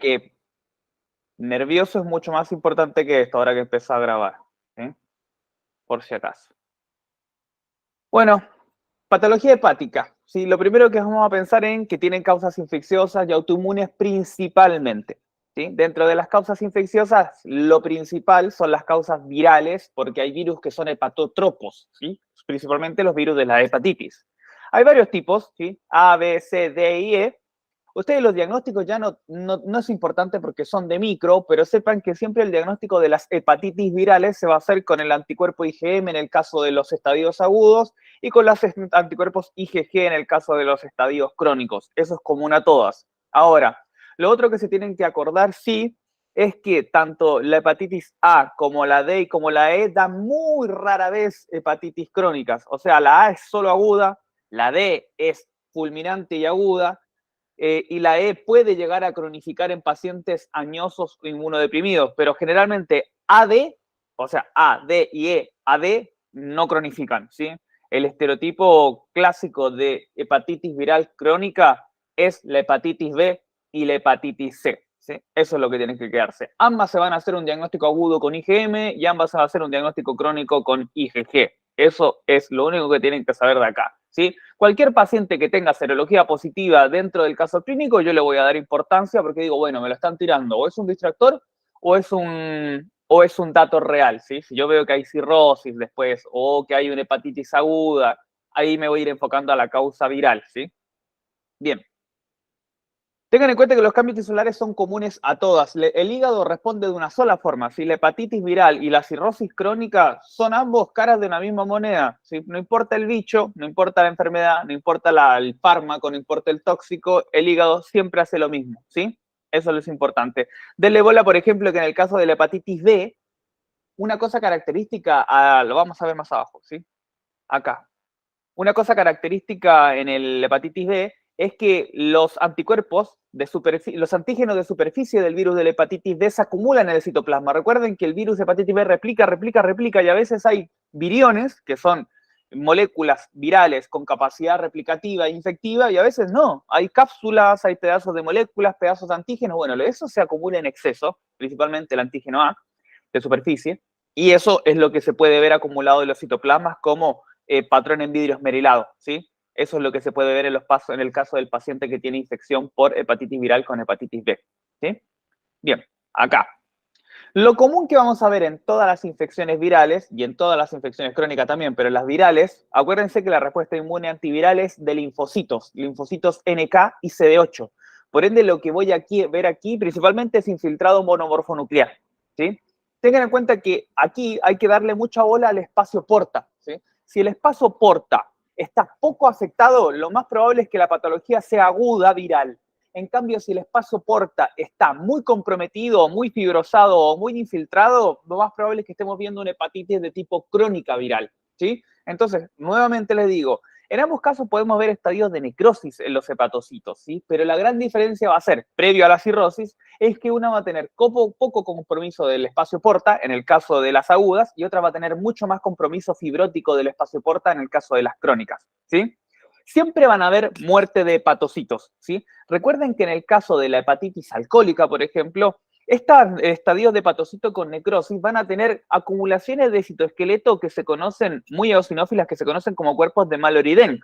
que nervioso es mucho más importante que esto, ahora que empezó a grabar, ¿sí? Por si acaso. Bueno, patología hepática. ¿Sí? Lo primero que vamos a pensar en que tienen causas infecciosas y autoinmunes principalmente. ¿Sí? Dentro de las causas infecciosas, lo principal son las causas virales, porque hay virus que son hepatotropos, ¿sí? Principalmente los virus de la hepatitis. Hay varios tipos, ¿sí? A, B, C, D y E. Ustedes los diagnósticos ya no es importante porque son de micro, pero sepan que siempre el diagnóstico de las hepatitis virales se va a hacer con el anticuerpo IgM en el caso de los estadios agudos y con los anticuerpos IgG en el caso de los estadios crónicos. Eso es común a todas. Ahora, lo otro que se tienen que acordar, sí, es que tanto la hepatitis A como la D y como la E dan muy rara vez hepatitis crónicas. O sea, la A es solo aguda, la D es fulminante y aguda, y la E puede llegar a cronificar en pacientes añosos o inmunodeprimidos, pero generalmente AD, o sea, A, D y E, AD no cronifican, ¿sí? El estereotipo clásico de hepatitis viral crónica es la hepatitis B y la hepatitis C, ¿sí? Eso es lo que tienen que quedarse. Ambas se van a hacer un diagnóstico agudo con IgM y ambas se van a hacer un diagnóstico crónico con IgG. Eso es lo único que tienen que saber de acá, ¿sí? Cualquier paciente que tenga serología positiva dentro del caso clínico, yo le voy a dar importancia porque digo, bueno, me lo están tirando, o es un distractor o es un dato real, ¿sí? Si yo veo que hay cirrosis después o que hay una hepatitis aguda, ahí me voy a ir enfocando a la causa viral, ¿sí? Bien. Tengan en cuenta que los cambios tisulares son comunes a todas. El hígado responde de una sola forma. Si la hepatitis viral y la cirrosis crónica son ambos caras de una misma moneda. ¿Sí? No importa el bicho, no importa la enfermedad, no importa el fármaco, no importa el tóxico, el hígado siempre hace lo mismo. ¿Sí? Eso es lo importante. Denle bola, por ejemplo, que en el caso de la hepatitis B, una cosa característica, lo vamos a ver más abajo, ¿sí? Acá. Una cosa característica en el hepatitis B es que los anticuerpos, los antígenos de superficie del virus de la hepatitis B se acumulan en el citoplasma. Recuerden que el virus de hepatitis B replica y a veces hay viriones, que son moléculas virales con capacidad replicativa e infectiva, y a veces no. Hay cápsulas, hay pedazos de moléculas, pedazos de antígenos. Bueno, eso se acumula en exceso, principalmente el antígeno A de superficie, y eso es lo que se puede ver acumulado en los citoplasmas como patrón en vidrio esmerilado, ¿sí? Eso es lo que se puede ver en el caso del paciente que tiene infección por hepatitis viral con hepatitis B, ¿sí? Bien, acá. Lo común que vamos a ver en todas las infecciones virales y en todas las infecciones crónicas también, pero en las virales, acuérdense que la respuesta inmune antiviral es de linfocitos NK y CD8. Por ende, lo que voy a ver aquí principalmente es infiltrado monomorfonuclear, ¿sí? Tengan en cuenta que aquí hay que darle mucha bola al espacio porta, ¿sí? Si el espacio porta está poco afectado, lo más probable es que la patología sea aguda viral. En cambio, si el espacio porta está muy comprometido, muy fibrosado o muy infiltrado, lo más probable es que estemos viendo una hepatitis de tipo crónica viral, ¿sí? Entonces, nuevamente les digo, en ambos casos podemos ver estadios de necrosis en los hepatocitos, ¿sí? Pero la gran diferencia va a ser, previo a la cirrosis, es que una va a tener poco compromiso del espacio porta, en el caso de las agudas, y otra va a tener mucho más compromiso fibrótico del espacio porta en el caso de las crónicas, ¿sí? Siempre van a haber muerte de hepatocitos, ¿sí? Recuerden que en el caso de la hepatitis alcohólica, por ejemplo, estos estadios de hepatocito con necrosis van a tener acumulaciones de citoesqueleto que se conocen, muy eosinófilas, que se conocen como cuerpos de Mallory-Denk.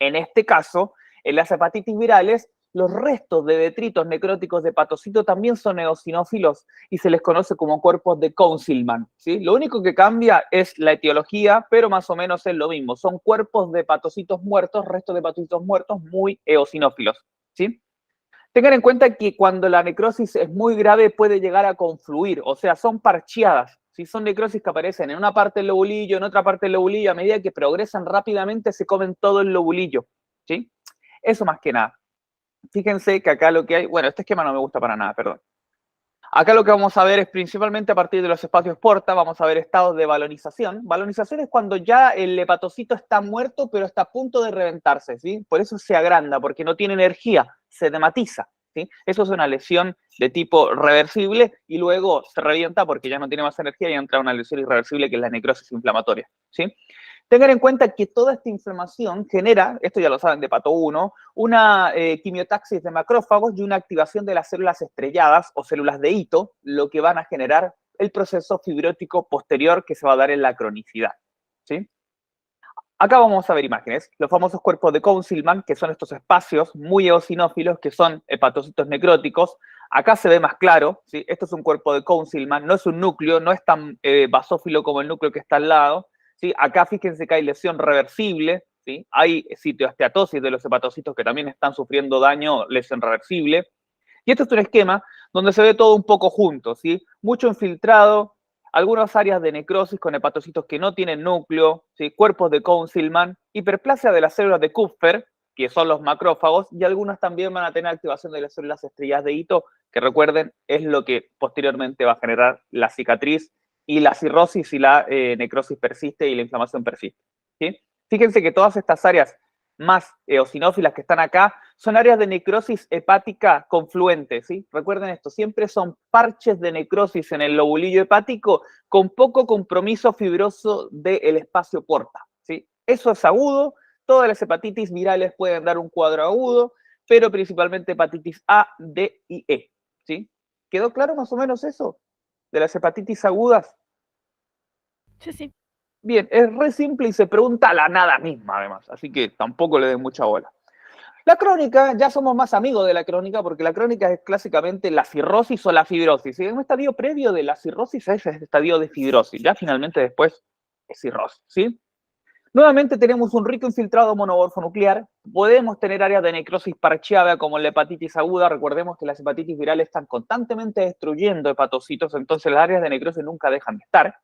En este caso, en las hepatitis virales, los restos de detritos necróticos de hepatocito también son eosinófilos y se les conoce como cuerpos de Councilman, ¿sí? Lo único que cambia es la etiología, pero más o menos es lo mismo. Son cuerpos de hepatocitos muertos, restos de hepatocitos muertos muy eosinófilos, ¿sí? Tengan en cuenta que cuando la necrosis es muy grave puede llegar a confluir, o sea, son parcheadas. Si son necrosis que aparecen en una parte del lobulillo, en otra parte del lobulillo, a medida que progresan rápidamente se comen todo el lobulillo, ¿sí? Eso más que nada. Fíjense que acá lo que hay, bueno, este esquema no me gusta para nada, perdón. Acá lo que vamos a ver es principalmente a partir de los espacios porta, vamos a ver estados de balonización. Balonización es cuando ya el hepatocito está muerto, pero está a punto de reventarse, ¿sí? Por eso se agranda, porque no tiene energía, se dematiza, ¿sí? Eso es una lesión de tipo reversible y luego se revienta porque ya no tiene más energía y entra una lesión irreversible que es la necrosis inflamatoria, ¿sí? Tengan en cuenta que toda esta inflamación genera, esto ya lo saben de Pato 1, una quimiotaxis de macrófagos y una activación de las células estrelladas o células de hito, lo que van a generar el proceso fibrótico posterior que se va a dar en la cronicidad, ¿sí? Acá vamos a ver imágenes, los famosos cuerpos de Councilman, que son estos espacios muy eosinófilos, que son hepatocitos necróticos. Acá se ve más claro, ¿sí? Esto es un cuerpo de Councilman, no es un núcleo, no es tan basófilo como el núcleo que está al lado, ¿sí? Acá fíjense que hay lesión reversible, ¿sí? Hay citoesteatosis de los hepatocitos que también están sufriendo daño, lesión reversible. Y este es un esquema donde se ve todo un poco junto, ¿sí? Mucho infiltrado, algunas áreas de necrosis con hepatocitos que no tienen núcleo, ¿sí? Cuerpos de Councilman, hiperplasia de las células de Kupfer, que son los macrófagos, y algunas también van a tener activación de las células estrellas de hito, que recuerden, es lo que posteriormente va a generar la cicatriz y la cirrosis y la necrosis persiste y la inflamación persiste, ¿sí? Fíjense que todas estas áreas más eosinófilas que están acá son áreas de necrosis hepática confluente, ¿sí? Recuerden esto, siempre son parches de necrosis en el lobulillo hepático con poco compromiso fibroso del espacio porta, ¿sí? Eso es agudo, todas las hepatitis virales pueden dar un cuadro agudo, pero principalmente hepatitis A, D y E, ¿sí? ¿Quedó claro más o menos eso de las hepatitis agudas? Sí, sí. Bien, es re simple y se pregunta a la nada misma, además, así que tampoco le den mucha bola. La crónica, ya somos más amigos de la crónica porque la crónica es clásicamente la cirrosis o la fibrosis. Y un estadio previo de la cirrosis es el estadio de fibrosis. Ya finalmente después es cirrosis, ¿sí? Nuevamente tenemos un rico infiltrado monomorfonuclear. Podemos tener áreas de necrosis parcheada como la hepatitis aguda. Recordemos que las hepatitis virales están constantemente destruyendo hepatocitos, entonces las áreas de necrosis nunca dejan de estar.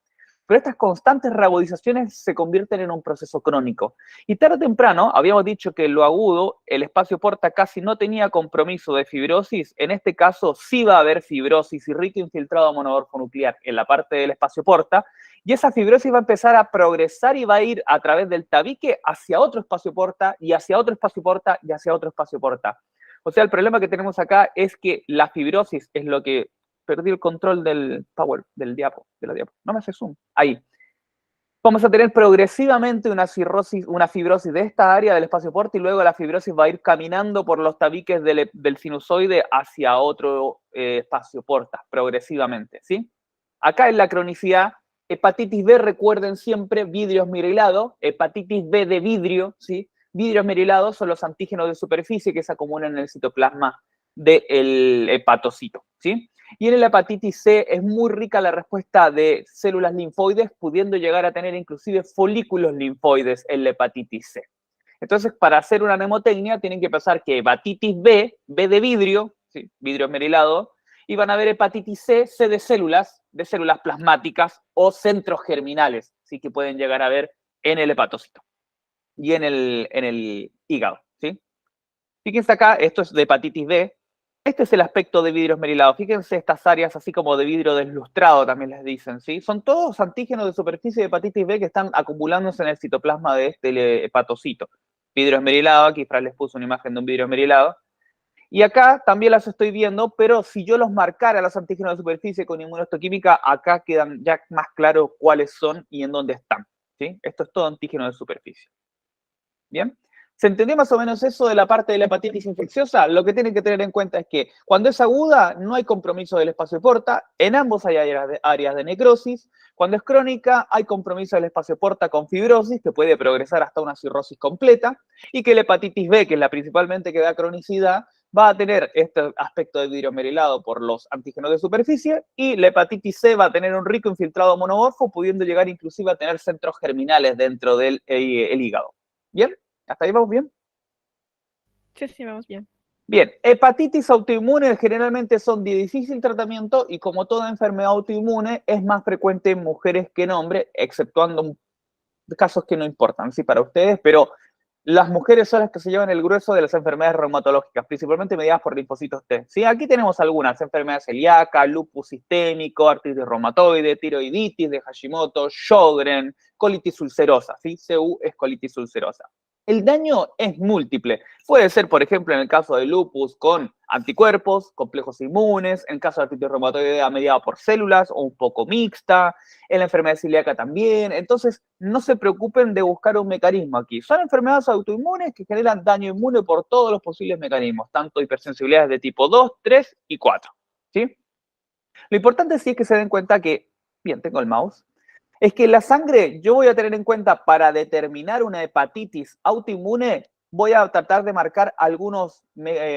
Pero estas constantes reagudizaciones se convierten en un proceso crónico. Y tarde o temprano, habíamos dicho que en lo agudo, el espacio porta casi no tenía compromiso de fibrosis. En este caso, sí va a haber fibrosis y rico infiltrado monomorfonuclear en la parte del espacio porta. Y esa fibrosis va a empezar a progresar y va a ir a través del tabique hacia otro espacio porta y hacia otro espacio porta y hacia otro espacio porta. O sea, el problema que tenemos acá es que la fibrosis es lo que perdí el control del power, del diapo, de la diapo. No me hace zoom. Ahí. Vamos a tener progresivamente una cirrosis, una fibrosis de esta área del espacio porta y luego la fibrosis va a ir caminando por los tabiques del sinusoide hacia otro espacio porta, progresivamente, ¿sí? Acá en la cronicidad, hepatitis B, recuerden siempre, vidrio esmerilado, hepatitis B de vidrio, ¿sí? Vidrio esmerilado son los antígenos de superficie que se acumulan en el citoplasma del hepatocito, ¿sí? Y en la hepatitis C es muy rica la respuesta de células linfoides, pudiendo llegar a tener inclusive folículos linfoides en la hepatitis C. Entonces, para hacer una mnemotecnia, tienen que pensar que hepatitis B, B de vidrio, ¿sí? Vidrio esmerilado, y van a ver hepatitis C, C de células plasmáticas o centros germinales, ¿sí? Que pueden llegar a ver en el hepatocito y en el hígado, ¿sí? Fíjense acá, esto es de hepatitis B. Este es el aspecto de vidrio esmerilado. Fíjense estas áreas así como de vidrio deslustrado también les dicen, ¿sí? Son todos antígenos de superficie de hepatitis B que están acumulándose en el citoplasma de este hepatocito. Vidrio esmerilado, aquí Fran les puso una imagen de un vidrio esmerilado. Y acá también las estoy viendo, pero si yo los marcara los antígenos de superficie con inmunohistoquímica, acá quedan ya más claros cuáles son y en dónde están, ¿sí? Esto es todo antígeno de superficie. ¿Bien? ¿Se entendió más o menos eso de la parte de la hepatitis infecciosa? Lo que tienen que tener en cuenta es que cuando es aguda no hay compromiso del espacio porta, en ambos hay áreas de necrosis. Cuando es crónica hay compromiso del espacio porta con fibrosis, que puede progresar hasta una cirrosis completa, y que la hepatitis B, que es la principalmente que da cronicidad, va a tener este aspecto de vidrio esmerilado por los antígenos de superficie, y la hepatitis C va a tener un rico infiltrado monomorfo, pudiendo llegar inclusive a tener centros germinales dentro del hígado. ¿Bien? ¿Hasta ahí vamos bien? Sí, sí, vamos bien. Bien, hepatitis autoinmune generalmente son de difícil tratamiento y como toda enfermedad autoinmune es más frecuente en mujeres que en hombres, exceptuando casos que no importan, sí, para ustedes, pero las mujeres son las que se llevan el grueso de las enfermedades reumatológicas, principalmente mediadas por linfocitos T. Sí, aquí tenemos algunas, enfermedades celíacas, lupus sistémico, artritis reumatoide, tiroiditis de Hashimoto, Sjögren, colitis ulcerosa, ¿sí? CU es colitis ulcerosa. El daño es múltiple. Puede ser, por ejemplo, en el caso de lupus con anticuerpos, complejos inmunes, en el caso de artritis reumatoidea mediada por células o un poco mixta, en la enfermedad celíaca también. Entonces, no se preocupen de buscar un mecanismo aquí. Son enfermedades autoinmunes que generan daño inmune por todos los posibles mecanismos, tanto hipersensibilidades de tipo 2, 3 y 4. ¿Sí? Lo importante sí es que se den cuenta que, bien, tengo el mouse, es que la sangre, yo voy a tener en cuenta para determinar una hepatitis autoinmune, voy a tratar de marcar algunos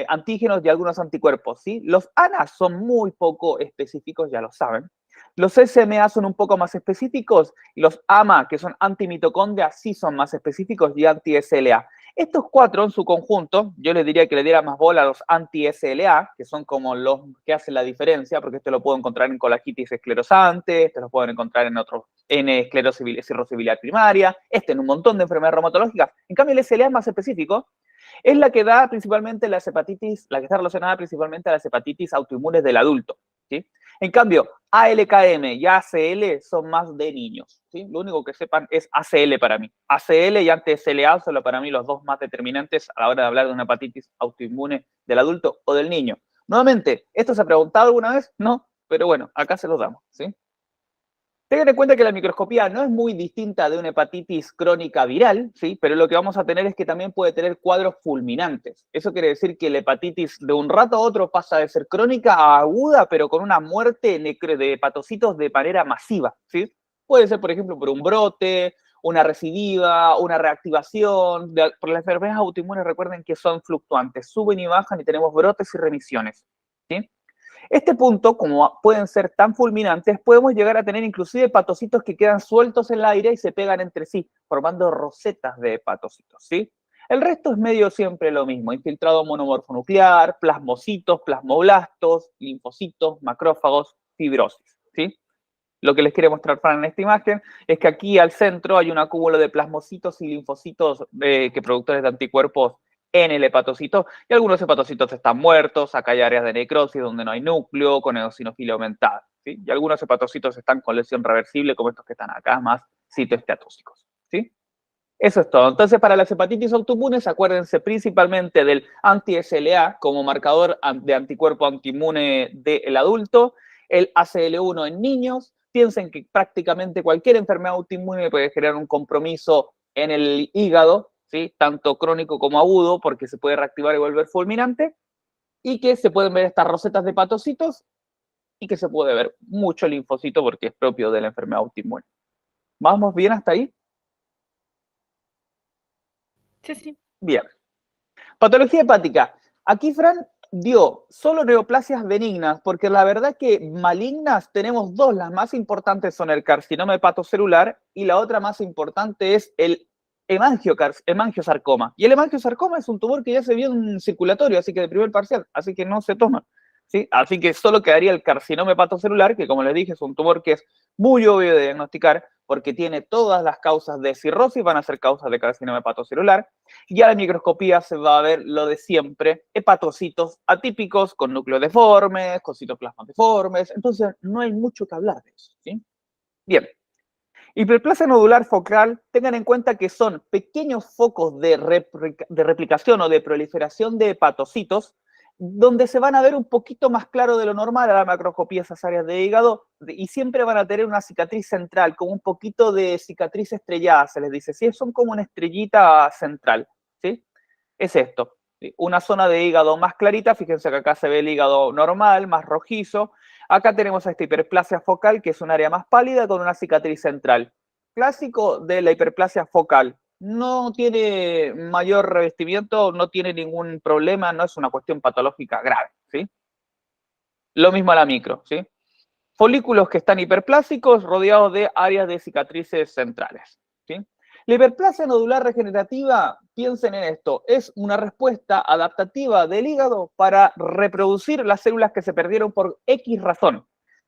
antígenos y algunos anticuerpos, ¿sí? Los ANA son muy poco específicos, ya lo saben. Los SMA son un poco más específicos y los AMA, que son antimitocondria, sí son más específicos y anti-SLA. Estos cuatro en su conjunto, yo les diría que le diera más bola a los anti-SLA, que son como los que hacen la diferencia, porque esto lo puedo encontrar en colagitis esclerosante, esto lo pueden encontrar en otros, en cirrosis biliar primaria, en un montón de enfermedades reumatológicas. En cambio, el SLA es más específico, es la que da principalmente las hepatitis, la que está relacionada principalmente a las hepatitis autoinmunes del adulto, ¿sí? En cambio, ALKM y ACL son más de niños, ¿sí? Lo único que sepan es ACL para mí. ACL y anti-SLA son para mí los dos más determinantes a la hora de hablar de una hepatitis autoinmune del adulto o del niño. Nuevamente, ¿esto se ha preguntado alguna vez? No, pero bueno, acá se los damos, ¿sí? Tengan en cuenta que la microscopía no es muy distinta de una hepatitis crónica viral, ¿sí? Pero lo que vamos a tener es que también puede tener cuadros fulminantes. Eso quiere decir que la hepatitis de un rato a otro pasa de ser crónica a aguda, pero con una muerte de hepatocitos de manera masiva, ¿sí? Puede ser, por ejemplo, por un brote, una recidiva, una reactivación. Por las enfermedades autoinmunes, recuerden que son fluctuantes, suben y bajan y tenemos brotes y remisiones, ¿sí? Este punto, como pueden ser tan fulminantes, podemos llegar a tener inclusive hepatocitos que quedan sueltos en el aire y se pegan entre sí, formando rosetas de hepatocitos, ¿sí? El resto es medio siempre lo mismo, infiltrado monomorfonuclear, plasmocitos, plasmoblastos, linfocitos, macrófagos, fibrosis, ¿sí? Lo que les quiero mostrar en esta imagen es que aquí al centro hay un acúmulo de plasmocitos y linfocitos que productores de anticuerpos en el hepatocito, y algunos hepatocitos están muertos, acá hay áreas de necrosis donde no hay núcleo, con eosinofilia aumentada, ¿sí? Y algunos hepatocitos están con lesión reversible, como estos que están acá, más citoesteatóxicos, ¿sí? Eso es todo. Entonces, para las hepatitis autoinmunes, acuérdense principalmente del anti-SLA como marcador de anticuerpo antiinmune del adulto, el ACL1 en niños. Piensen que prácticamente cualquier enfermedad autoinmune puede generar un compromiso en el hígado, ¿sí? Tanto crónico como agudo, porque se puede reactivar y volver fulminante, y que se pueden ver estas rosetas de hepatocitos y que se puede ver mucho linfocito porque es propio de la enfermedad autoinmune. ¿Vamos bien hasta ahí? Sí, sí. Bien. Patología hepática. Aquí Fran dio solo neoplasias benignas, porque la verdad que malignas tenemos dos. Las más importantes son el carcinoma hepatocelular y la otra más importante es el hemangiosarcoma. Y el hemangiosarcoma es un tumor que ya se vio en circulatorio, así que de primer parcial, así que no se toma, ¿sí? Así que solo quedaría el carcinoma hepatocelular, que como les dije es un tumor que es muy obvio de diagnosticar porque tiene todas las causas de cirrosis, van a ser causas de carcinoma hepatocelular. Y a la microscopía se va a ver lo de siempre, hepatocitos atípicos con núcleos deformes, con citoplasmas deformes, entonces no hay mucho que hablar de eso, ¿sí? Bien, hiperplasia nodular focal, tengan en cuenta que son pequeños focos de replicación o de proliferación de hepatocitos, donde se van a ver un poquito más claro de lo normal a la macroscopía esas áreas de hígado, y siempre van a tener una cicatriz central, como un poquito de cicatriz estrellada, se les dice, ¿sí? Son como una estrellita central, ¿sí? Es esto, ¿sí? Una zona de hígado más clarita, fíjense que acá se ve el hígado normal, más rojizo. Acá tenemos esta hiperplasia focal, que es un área más pálida con una cicatriz central. Clásico de la hiperplasia focal. No tiene mayor revestimiento, no tiene ningún problema, no es una cuestión patológica grave, ¿sí? Lo mismo a la micro, ¿sí? Folículos que están hiperplásicos rodeados de áreas de cicatrices centrales, ¿sí? La hiperplasia nodular regenerativa, piensen en esto, es una respuesta adaptativa del hígado para reproducir las células que se perdieron por X razón.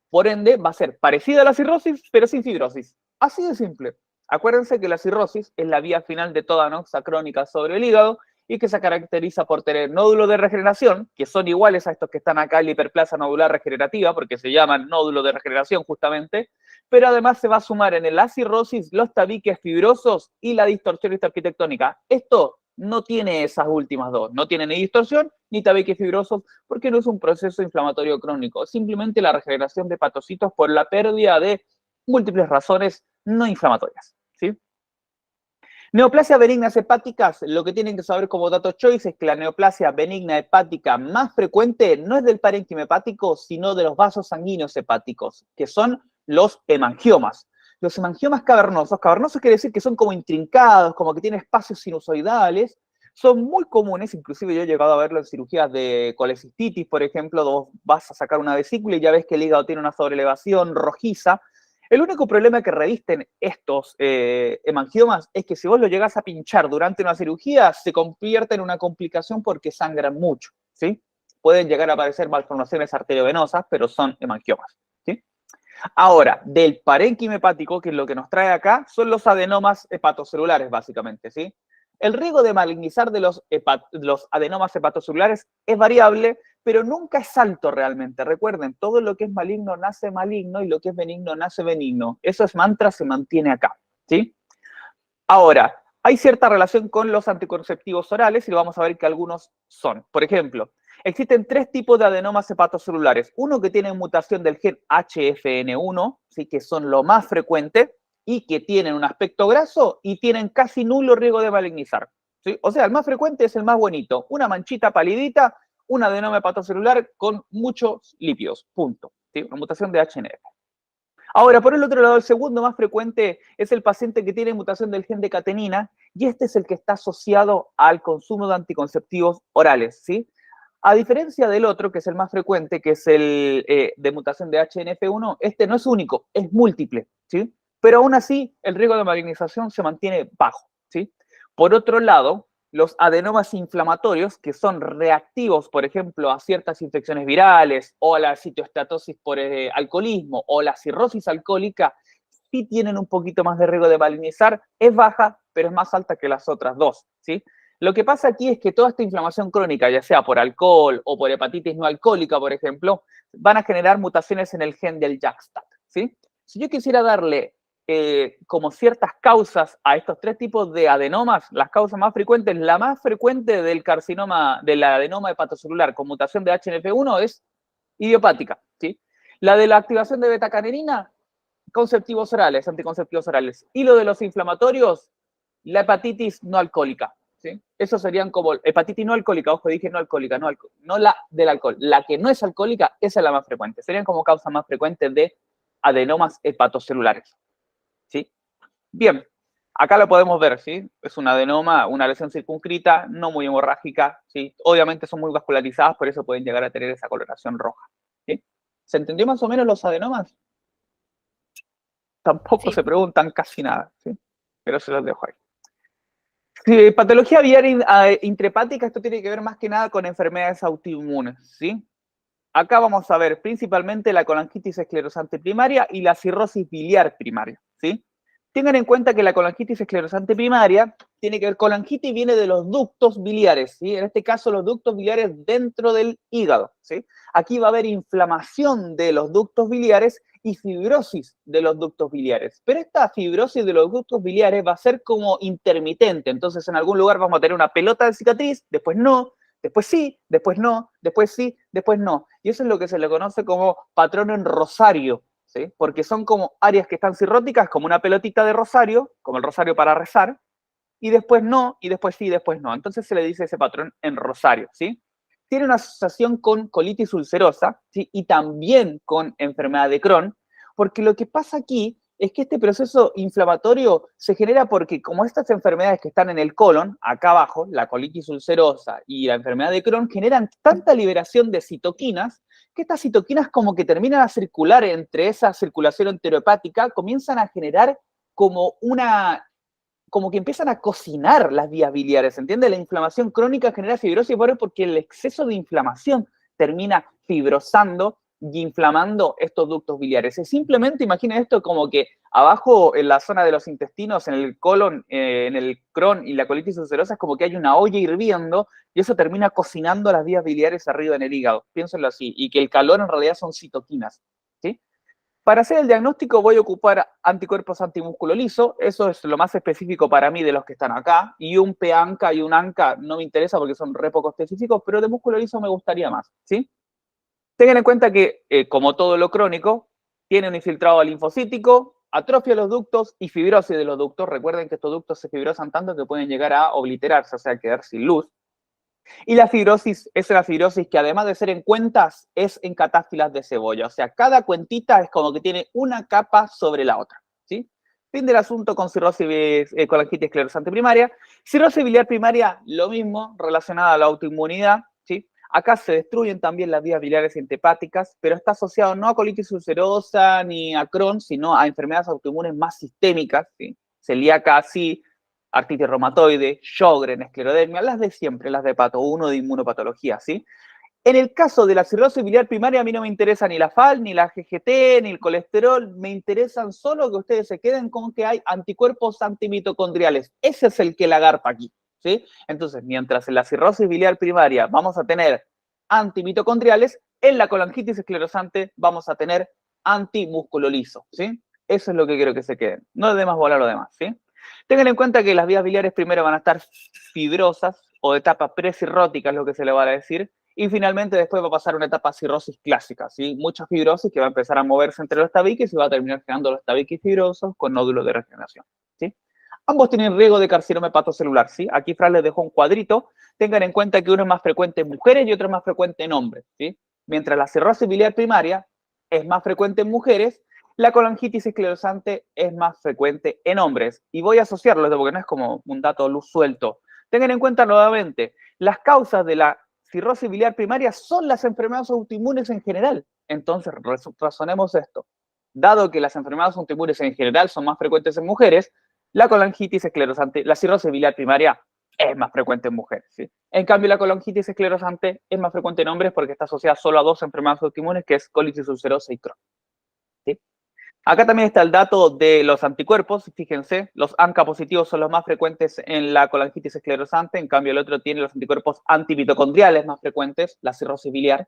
Por ende, va a ser parecida a la cirrosis, pero sin fibrosis. Así de simple. Acuérdense que la cirrosis es la vía final de toda noxa crónica sobre el hígado y que se caracteriza por tener nódulos de regeneración, que son iguales a estos que están acá en la hiperplasia nodular regenerativa, porque se llaman nódulos de regeneración justamente, pero además se va a sumar en la cirrosis, los tabiques fibrosos y la distorsión histoarquitectónica. Esto no tiene esas últimas dos, no tiene ni distorsión ni tabiques fibrosos, porque no es un proceso inflamatorio crónico, simplemente la regeneración de hepatocitos por la pérdida de múltiples razones no inflamatorias, ¿sí? Neoplasias benignas hepáticas, lo que tienen que saber como dato choice es que la neoplasia benigna hepática más frecuente no es del parénquima hepático, sino de los vasos sanguíneos hepáticos, que son los hemangiomas. Los hemangiomas cavernosos quiere decir que son como intrincados, como que tienen espacios sinusoidales, son muy comunes, inclusive yo he llegado a verlo en cirugías de colecistitis, por ejemplo, vos vas a sacar una vesícula y ya ves que el hígado tiene una sobrelevación rojiza. El único problema que revisten estos hemangiomas es que si vos lo llegás a pinchar durante una cirugía, se convierte en una complicación porque sangran mucho, ¿sí? Pueden llegar a aparecer malformaciones arteriovenosas, pero son hemangiomas, ¿sí? Ahora, del parénquima hepático, que es lo que nos trae acá, son los adenomas hepatocelulares, básicamente, ¿sí? El riesgo de malignizar de los adenomas hepatocelulares es variable, pero nunca es alto realmente. Recuerden, todo lo que es maligno nace maligno y lo que es benigno nace benigno. Eso es mantra, se mantiene acá, ¿sí? Ahora, hay cierta relación con los anticonceptivos orales y lo vamos a ver que algunos son. Por ejemplo, existen tres tipos de adenomas hepatocelulares. Uno que tiene mutación del gen HFN1, ¿sí? Que son lo más frecuente y que tienen un aspecto graso y tienen casi nulo riesgo de malignizar, ¿sí? O sea, el más frecuente es el más bonito. Una manchita palidita, un adenoma hepatocelular con muchos lípidos, punto, ¿sí? Una mutación de HNF. Ahora, por el otro lado, el segundo más frecuente es el paciente que tiene mutación del gen de catenina y este es el que está asociado al consumo de anticonceptivos orales, ¿sí? A diferencia del otro, que es el más frecuente, que es el de mutación de HNF1, este no es único, es múltiple, ¿sí? Pero aún así, el riesgo de malignización se mantiene bajo, ¿sí? Por otro lado, los adenomas inflamatorios, que son reactivos, por ejemplo, a ciertas infecciones virales o a la citoestatosis por alcoholismo o la cirrosis alcohólica, sí tienen un poquito más de riesgo de malignizar. Es baja, pero es más alta que las otras dos, ¿sí? Lo que pasa aquí es que toda esta inflamación crónica, ya sea por alcohol o por hepatitis no alcohólica, por ejemplo, van a generar mutaciones en el gen del JAK-STAT, ¿sí? Si yo quisiera darle como ciertas causas a estos tres tipos de adenomas, las causas más frecuentes, la más frecuente del carcinoma, del adenoma hepatocelular con mutación de HNF1 es idiopática, ¿sí? La de la activación de betacanerina, conceptivos orales, anticonceptivos orales. Y lo de los inflamatorios, la hepatitis no alcohólica, ¿sí? Esos serían como hepatitis no alcohólica, ojo, dije no alcohólica, no la del alcohol. La que no es alcohólica, esa es la más frecuente. Serían como causas más frecuentes de adenomas hepatocelulares, ¿sí? Bien, acá lo podemos ver, ¿sí? Es un adenoma, una lesión circunscrita, no muy hemorrágica, ¿sí? Obviamente son muy vascularizadas, por eso pueden llegar a tener esa coloración roja, ¿sí? ¿Se entendió más o menos los adenomas? Tampoco Sí. se preguntan casi nada, ¿sí? Pero se los dejo ahí. Sí, patología biliar intrahepática, esto tiene que ver más que nada con enfermedades autoinmunes, ¿sí? Acá vamos a ver principalmente la colangitis esclerosante primaria y la cirrosis biliar primaria, ¿sí? Tengan en cuenta que la colangitis esclerosante primaria tiene que ver, colangitis viene de los ductos biliares, ¿sí? En este caso los ductos biliares dentro del hígado, ¿sí? Aquí va a haber inflamación de los ductos biliares y fibrosis de los ductos biliares. Pero esta fibrosis de los ductos biliares va a ser como intermitente, entonces en algún lugar vamos a tener una pelota de cicatriz, después no, después sí, después no, después sí, después no. Y eso es lo que se le conoce como patrón en rosario, ¿sí? Porque son como áreas que están cirróticas, como una pelotita de rosario, como el rosario para rezar, y después no, y después sí, después no. Entonces se le dice ese patrón en rosario, ¿sí? Tiene una asociación con colitis ulcerosa, ¿sí? Y también con enfermedad de Crohn, porque lo que pasa aquí es que este proceso inflamatorio se genera porque como estas enfermedades que están en el colon, acá abajo, la colitis ulcerosa y la enfermedad de Crohn, generan tanta liberación de citoquinas, que estas citoquinas como que terminan a circular entre esa circulación enterohepática, comienzan a generar como una, como que empiezan a cocinar las vías biliares, ¿entiendes? La inflamación crónica genera fibrosis porque el exceso de inflamación termina fibrosando y inflamando estos ductos biliares. Simplemente imaginen esto como que abajo en la zona de los intestinos, en el colon, en el Crohn y la colitis ulcerosa, es como que hay una olla hirviendo y eso termina cocinando las vías biliares arriba en el hígado. Piénsenlo así. Y que el calor en realidad son citoquinas. ¿Sí? Para hacer el diagnóstico voy a ocupar anticuerpos antimúsculo liso, eso es lo más específico para mí de los que están acá, y un PANCA y un ANCA no me interesa porque son re poco específicos, pero de músculo liso me gustaría más, ¿sí? Tengan en cuenta que, como todo lo crónico, tiene un infiltrado linfocítico, atrofia de los ductos y fibrosis de los ductos. Recuerden que estos ductos se fibrosan tanto que pueden llegar a obliterarse, o sea, quedar sin luz. Y la fibrosis es una fibrosis que además de ser en cuentas, es en catáfilas de cebolla. O sea, cada cuentita es como que tiene una capa sobre la otra, ¿sí? Fin del asunto con cirrosis, colangitis esclerosante primaria. Cirrosis biliar primaria, lo mismo, relacionada a la autoinmunidad, ¿sí? Acá se destruyen también las vías biliares intempáticas, pero está asociado no a colitis ulcerosa ni a Crohn, sino a enfermedades autoinmunes más sistémicas, ¿sí? Celíaca, sí, artritis reumatoide, Sjögren, esclerodermia, las de siempre, las de pato 1 de inmunopatología, ¿sí? En el caso de la cirrosis biliar primaria, a mí no me interesa ni la FAL, ni la GGT, ni el colesterol, me interesan solo que ustedes se queden con que hay anticuerpos antimitocondriales. Ese es el que la agarpa aquí, ¿sí? Entonces, mientras en la cirrosis biliar primaria vamos a tener antimitocondriales, en la colangitis esclerosante vamos a tener antimúsculo liso, ¿sí? Eso es lo que quiero que se queden. No le dé más bola a lo demás, ¿sí? Tengan en cuenta que las vías biliares primero van a estar fibrosas o de etapa precirrótica, es lo que se le va a decir, y finalmente después va a pasar una etapa cirrosis clásica, ¿sí? Mucha fibrosis que va a empezar a moverse entre los tabiques y va a terminar generando los tabiques fibrosos con nódulos de regeneración, ¿sí? Ambos tienen riesgo de carcinoma hepatocelular, ¿sí? Aquí Fran les dejó un cuadrito. Tengan en cuenta que uno es más frecuente en mujeres y otro es más frecuente en hombres, ¿sí? Mientras la cirrosis biliar primaria es más frecuente en mujeres, la colangitis esclerosante es más frecuente en hombres. Y voy a asociarlo, porque no es como un dato luz suelto. Tengan en cuenta nuevamente, las causas de la cirrosis biliar primaria son las enfermedades autoinmunes en general. Entonces, razonemos esto. Dado que las enfermedades autoinmunes en general son más frecuentes en mujeres, la colangitis esclerosante, la cirrosis biliar primaria es más frecuente en mujeres, ¿sí? En cambio, la colangitis esclerosante es más frecuente en hombres porque está asociada solo a dos enfermedades autoinmunes, que es colitis ulcerosa y Crohn, ¿sí? Acá también está el dato de los anticuerpos. Fíjense, los ANCA positivos son los más frecuentes en la colangitis esclerosante, en cambio el otro tiene los anticuerpos antimitocondriales más frecuentes, la cirrosis biliar.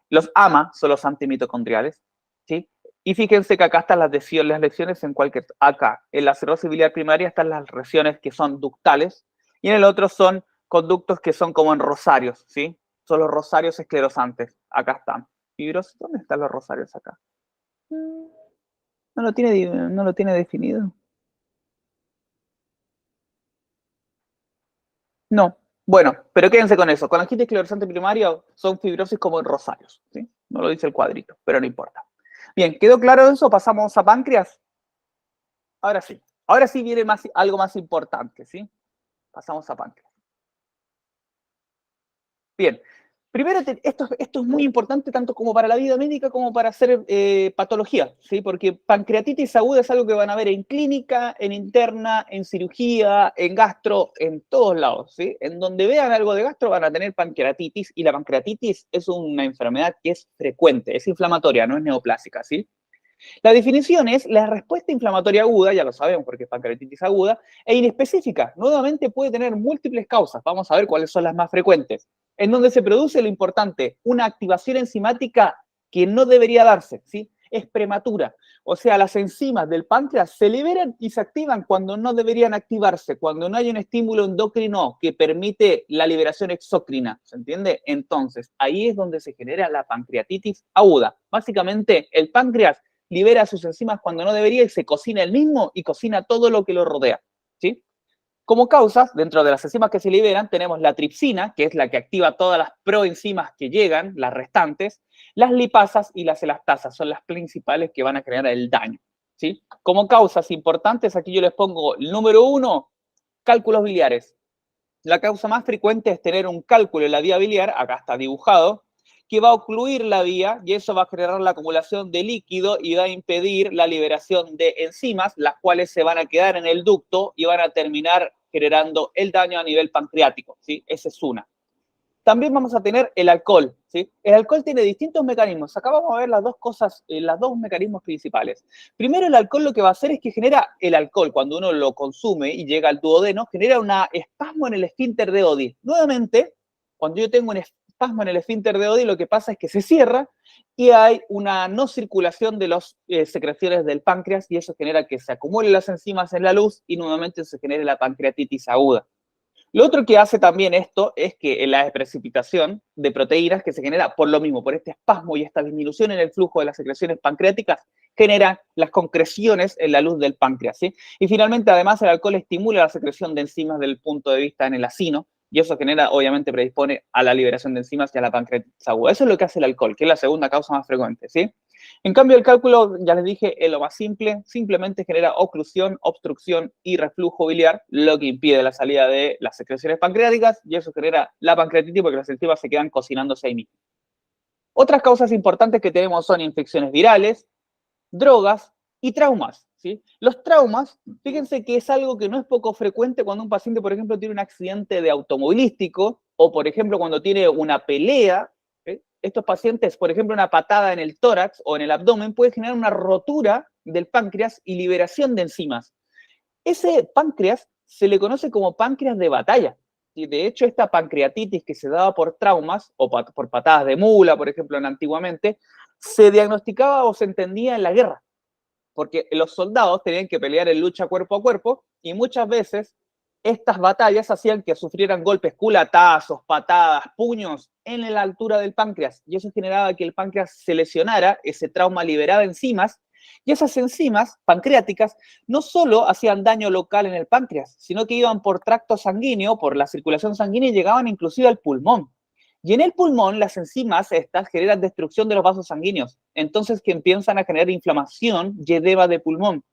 Los AMA son los antimitocondriales, ¿sí? Y fíjense que acá están las lesiones en cualquier... Acá, en la cirrosis biliar primaria están las lesiones que son ductales y en el otro son conductos que son como en rosarios, ¿sí? Son los rosarios esclerosantes. Acá están. Fibrosis, ¿dónde están los rosarios acá? No lo tiene definido. No. Bueno, pero quédense con eso. Colangitis esclerosante primaria son fibrosis como en rosarios, ¿sí? No lo dice el cuadrito, pero no importa. Bien, ¿quedó claro eso? Pasamos a páncreas. Ahora sí. Ahora sí viene algo más importante, ¿sí? Pasamos a páncreas. Bien. Primero, esto es muy importante tanto como para la vida médica como para hacer patología, ¿sí? Porque pancreatitis aguda es algo que van a ver en clínica, en interna, en cirugía, en gastro, en todos lados, ¿sí? En donde vean algo de gastro van a tener pancreatitis y la pancreatitis es una enfermedad que es frecuente, es inflamatoria, no es neoplásica, ¿sí? La definición es la respuesta inflamatoria aguda, ya lo sabemos porque es pancreatitis aguda, e inespecífica. Nuevamente puede tener múltiples causas. Vamos a ver cuáles son las más frecuentes. En donde se produce lo importante, una activación enzimática que no debería darse, ¿sí? Es prematura. O sea, las enzimas del páncreas se liberan y se activan cuando no deberían activarse, cuando no hay un estímulo endocrino que permite la liberación exócrina, ¿se entiende? Entonces, ahí es donde se genera la pancreatitis aguda. Básicamente, el páncreas libera sus enzimas cuando no debería y se cocina el mismo y cocina todo lo que lo rodea, ¿sí? Como causas, dentro de las enzimas que se liberan, tenemos la tripsina, que es la que activa todas las proenzimas que llegan, las restantes, las lipasas y las elastasas son las principales que van a crear el daño, ¿sí? Como causas importantes, aquí yo les pongo el número 1, cálculos biliares. La causa más frecuente es tener un cálculo en la vía biliar, acá está dibujado, que va a ocluir la vía y eso va a generar la acumulación de líquido y va a impedir la liberación de enzimas, las cuales se van a quedar en el ducto y van a terminar generando el daño a nivel pancreático, ¿sí? Esa es una. también vamos a tener el alcohol, ¿sí? El alcohol tiene distintos mecanismos. Acá vamos a ver las dos cosas, los dos mecanismos principales. Primero, el alcohol lo que va a hacer es que genera el alcohol, cuando uno lo consume y llega al duodeno, genera un espasmo en el esfínter de Oddi. Nuevamente, cuando yo tengo un espasmo en el esfínter de Oddi, lo que pasa es que se cierra y hay una no circulación de las secreciones del páncreas y eso genera que se acumulen las enzimas en la luz y nuevamente se genere la pancreatitis aguda. Lo otro que hace también esto es que la precipitación de proteínas que se genera por lo mismo, por este espasmo y esta disminución en el flujo de las secreciones pancreáticas, genera las concreciones en la luz del páncreas, ¿sí? Y finalmente, además, el alcohol estimula la secreción de enzimas desde el punto de vista en el acino, y eso genera, obviamente, predispone a la liberación de enzimas y a la pancreatitis aguda. Eso es lo que hace el alcohol, que es la segunda causa más frecuente, ¿sí? En cambio, el cálculo, ya les dije, es lo más simple, simplemente genera oclusión, obstrucción y reflujo biliar, lo que impide la salida de las secreciones pancreáticas y eso genera la pancreatitis porque las enzimas se quedan cocinándose ahí mismo. Otras causas importantes que tenemos son infecciones virales, drogas y traumas, ¿sí? Los traumas, fíjense que es algo que no es poco frecuente cuando un paciente, por ejemplo, tiene un accidente de automovilístico o, por ejemplo, cuando tiene una pelea. ¿Sí? Estos pacientes, por ejemplo, una patada en el tórax o en el abdomen puede generar una rotura del páncreas y liberación de enzimas. Ese páncreas se le conoce como páncreas de batalla. Y de hecho, esta pancreatitis que se daba por traumas o por patadas de mula, por ejemplo, antiguamente, se diagnosticaba o se entendía en la guerra, porque los soldados tenían que pelear en lucha cuerpo a cuerpo y muchas veces estas batallas hacían que sufrieran golpes, culatazos, patadas, puños en la altura del páncreas y eso generaba que el páncreas se lesionara, ese trauma liberaba enzimas y esas enzimas pancreáticas no solo hacían daño local en el páncreas, sino que iban por tracto sanguíneo, por la circulación sanguínea y llegaban inclusive al pulmón. Y en el pulmón, las enzimas estas generan destrucción de los vasos sanguíneos. Entonces, que empiezan a generar inflamación y edema de pulmón.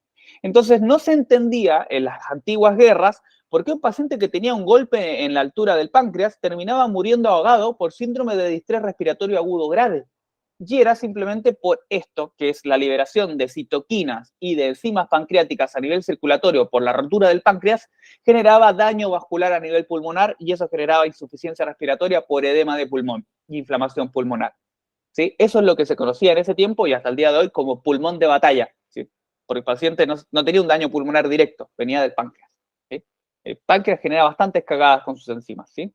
Entonces, no se entendía en las antiguas guerras por qué un paciente que tenía un golpe en la altura del páncreas terminaba muriendo ahogado por síndrome de distrés respiratorio agudo grave. Y era simplemente por esto, que es la liberación de citoquinas y de enzimas pancreáticas a nivel circulatorio por la rotura del páncreas, generaba daño vascular a nivel pulmonar y eso generaba insuficiencia respiratoria por edema de pulmón y inflamación pulmonar. ¿Sí? Eso es lo que se conocía en ese tiempo y hasta el día de hoy como pulmón de batalla, ¿sí? Porque el paciente no tenía un daño pulmonar directo, venía del páncreas. ¿Sí? El páncreas genera bastantes cagadas con sus enzimas, ¿sí?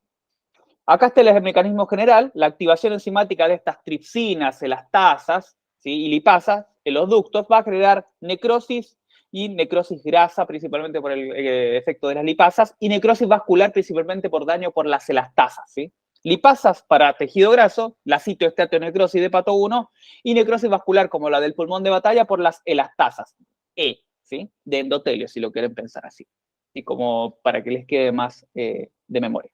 Acá está el mecanismo general, la activación enzimática de estas tripsinas, elastasas, ¿sí? Y lipasas en los ductos va a generar necrosis y necrosis grasa, principalmente por el efecto de las lipasas, y necrosis vascular, principalmente por daño por las elastasas, ¿sí? Lipasas para tejido graso, la citoesteatonecrosis de pato 1, y necrosis vascular como la del pulmón de batalla por las elastasas, ¿sí? De endotelio, si lo quieren pensar así, y como para que les quede más de memoria.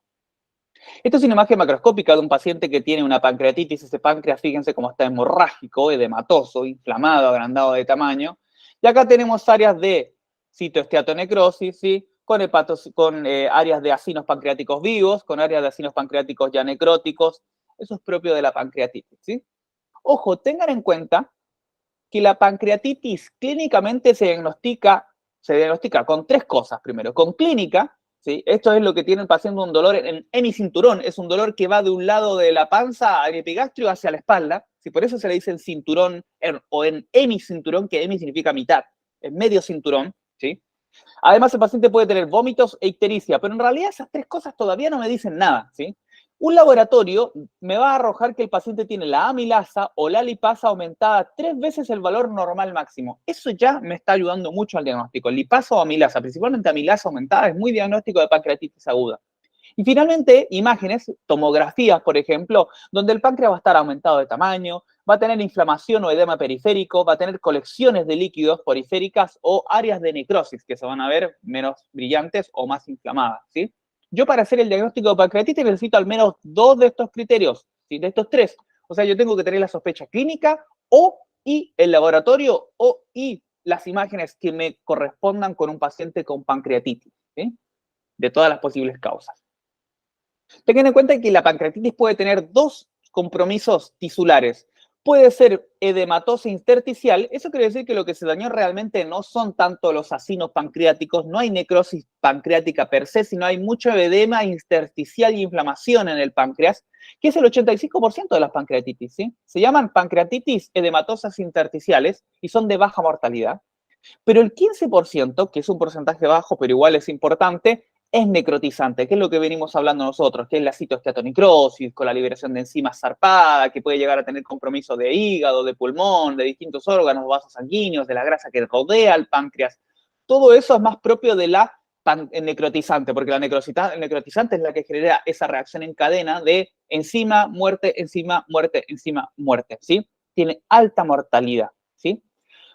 Esta es una imagen macroscópica de un paciente que tiene una pancreatitis. Ese páncreas, fíjense cómo está hemorrágico, edematoso, inflamado, agrandado de tamaño. Y acá tenemos áreas de citoesteatonecrosis, ¿sí? con áreas de acinos pancreáticos vivos, con áreas de acinos pancreáticos ya necróticos. Eso es propio de la pancreatitis, ¿sí? Ojo, tengan en cuenta que la pancreatitis clínicamente se diagnostica con tres cosas. Primero, con clínica, ¿sí? Esto es lo que tiene el paciente, un dolor en hemicinturón, es un dolor que va de un lado de la panza al epigastrio hacia la espalda, ¿sí? Por eso se le dice en cinturón o en hemicinturón, que hemi significa mitad, en medio cinturón, ¿sí? Además, el paciente puede tener vómitos e ictericia, pero en realidad esas tres cosas todavía no me dicen nada, ¿sí? Un laboratorio me va a arrojar que el paciente tiene la amilasa o la lipasa aumentada 3 veces el valor normal máximo. Eso ya me está ayudando mucho al diagnóstico. Lipasa o amilasa, principalmente amilasa aumentada, es muy diagnóstico de pancreatitis aguda. Y finalmente, imágenes, tomografías, por ejemplo, donde el páncreas va a estar aumentado de tamaño, va a tener inflamación o edema periférico, va a tener colecciones de líquidos periféricas o áreas de necrosis que se van a ver menos brillantes o más inflamadas, ¿sí? Yo para hacer el diagnóstico de pancreatitis necesito al menos 2 de estos criterios, ¿sí? De estos 3. O sea, yo tengo que tener la sospecha clínica y el laboratorio y las imágenes que me correspondan con un paciente con pancreatitis, ¿sí? De todas las posibles causas. Tengan en cuenta que la pancreatitis puede tener 2 compromisos tisulares. Puede ser edematosa intersticial. Eso quiere decir que lo que se dañó realmente no son tanto los acinos pancreáticos, no hay necrosis pancreática per se, sino hay mucho edema intersticial y inflamación en el páncreas, que es el 85% de las pancreatitis, ¿sí? Se llaman pancreatitis edematosas intersticiales y son de baja mortalidad. Pero el 15%, que es un porcentaje bajo, pero igual es importante, es necrotizante, que es lo que venimos hablando nosotros, que es la citoesteatonecrosis, con la liberación de enzimas zarpada, que puede llegar a tener compromiso de hígado, de pulmón, de distintos órganos, vasos sanguíneos, de la grasa que rodea al páncreas. Todo eso es más propio de la necrotizante, porque la necrotizante es la que genera esa reacción en cadena de enzima, muerte, enzima, muerte, enzima, muerte, ¿sí? Tiene alta mortalidad, ¿sí?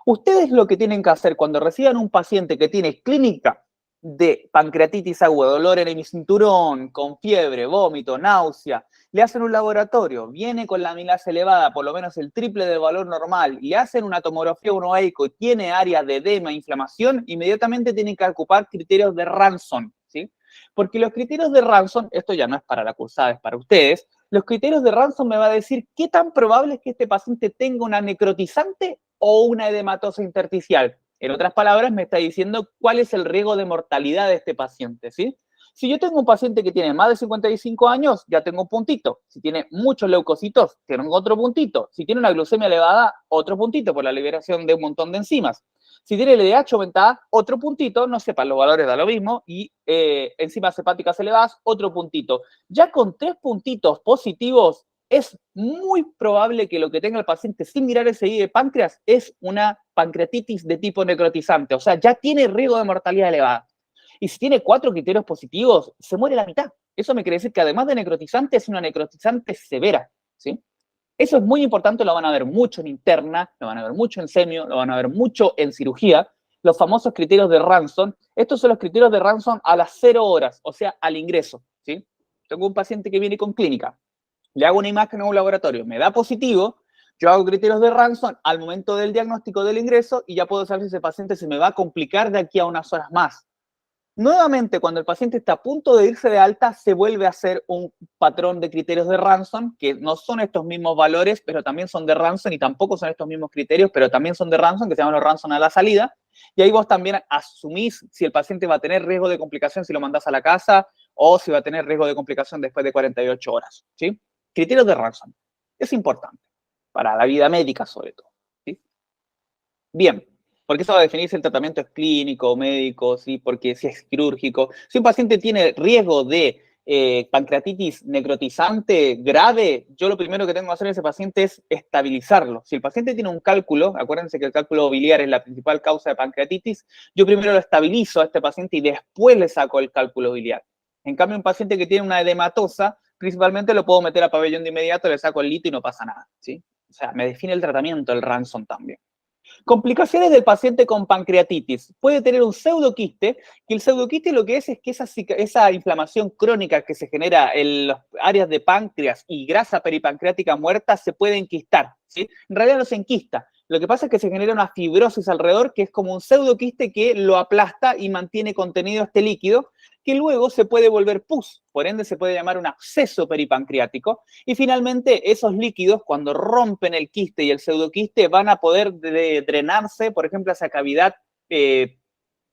Ustedes lo que tienen que hacer cuando reciban un paciente que tiene clínica de pancreatitis aguda, dolor en el cinturón, con fiebre, vómito, náusea, le hacen un laboratorio, viene con la amilasa elevada, por lo menos el triple del valor normal, le hacen una tomografía unoeico y tiene áreas de edema, inflamación, inmediatamente tienen que ocupar criterios de Ranson, ¿sí? Porque los criterios de Ranson, esto ya no es para la cursada, es para ustedes, los criterios de Ranson me va a decir qué tan probable es que este paciente tenga una necrotizante o una edematosa intersticial. En otras palabras, me está diciendo cuál es el riesgo de mortalidad de este paciente, ¿sí? Si yo tengo un paciente que tiene más de 55 años, ya tengo un puntito. Si tiene muchos leucocitos, tengo otro puntito. Si tiene una glucemia elevada, otro puntito por la liberación de un montón de enzimas. Si tiene LDH aumentada, otro puntito, no sepan los valores, da lo mismo, y enzimas hepáticas elevadas, otro puntito. Ya con 3 puntitos positivos, es muy probable que lo que tenga el paciente sin mirar SI de páncreas es una pancreatitis de tipo necrotizante, o sea, ya tiene riesgo de mortalidad elevada. Y si tiene 4 criterios positivos, se muere la mitad. Eso me quiere decir que además de necrotizante, es una necrotizante severa, ¿sí? Eso es muy importante, lo van a ver mucho en interna, lo van a ver mucho en semio, lo van a ver mucho en cirugía. Los famosos criterios de Ranson. Estos son los criterios de Ranson a las 0 horas, o sea, al ingreso, ¿sí? Tengo un paciente que viene con clínica, le hago una imagen a un laboratorio, me da positivo, yo hago criterios de Ranson al momento del diagnóstico del ingreso y ya puedo saber si ese paciente se me va a complicar de aquí a unas horas más. Nuevamente, cuando el paciente está a punto de irse de alta, se vuelve a hacer un patrón de criterios de Ranson, que no son estos mismos valores, pero también son de Ranson, y tampoco son estos mismos criterios, pero también son de Ranson, que se llaman los Ranson a la salida. Y ahí vos también asumís si el paciente va a tener riesgo de complicación si lo mandás a la casa o si va a tener riesgo de complicación después de 48 horas, ¿sí? Criterios de Ranson. Es importante para la vida médica, sobre todo, ¿sí? Bien. Porque eso va a definir si el tratamiento es clínico o médico, ¿sí? Porque si es quirúrgico. Si un paciente tiene riesgo de pancreatitis necrotizante grave, yo lo primero que tengo que hacer en ese paciente es estabilizarlo. Si el paciente tiene un cálculo, acuérdense que el cálculo biliar es la principal causa de pancreatitis, yo primero lo estabilizo a este paciente y después le saco el cálculo biliar. En cambio, un paciente que tiene una edematosa, principalmente lo puedo meter a pabellón de inmediato, le saco el lito y no pasa nada, ¿sí? O sea, me define el tratamiento, el Ranson también. Complicaciones del paciente con pancreatitis. Puede tener un pseudoquiste, y el pseudoquiste lo que es que esa inflamación crónica que se genera en las áreas de páncreas y grasa peripancreática muerta se puede enquistar, ¿sí? En realidad no se enquista. Lo que pasa es que se genera una fibrosis alrededor, que es como un pseudoquiste que lo aplasta y mantiene contenido este líquido, que luego se puede volver pus, por ende se puede llamar un absceso peripancreático, y finalmente esos líquidos, cuando rompen el quiste y el pseudoquiste, van a poder drenarse, por ejemplo, hacia cavidad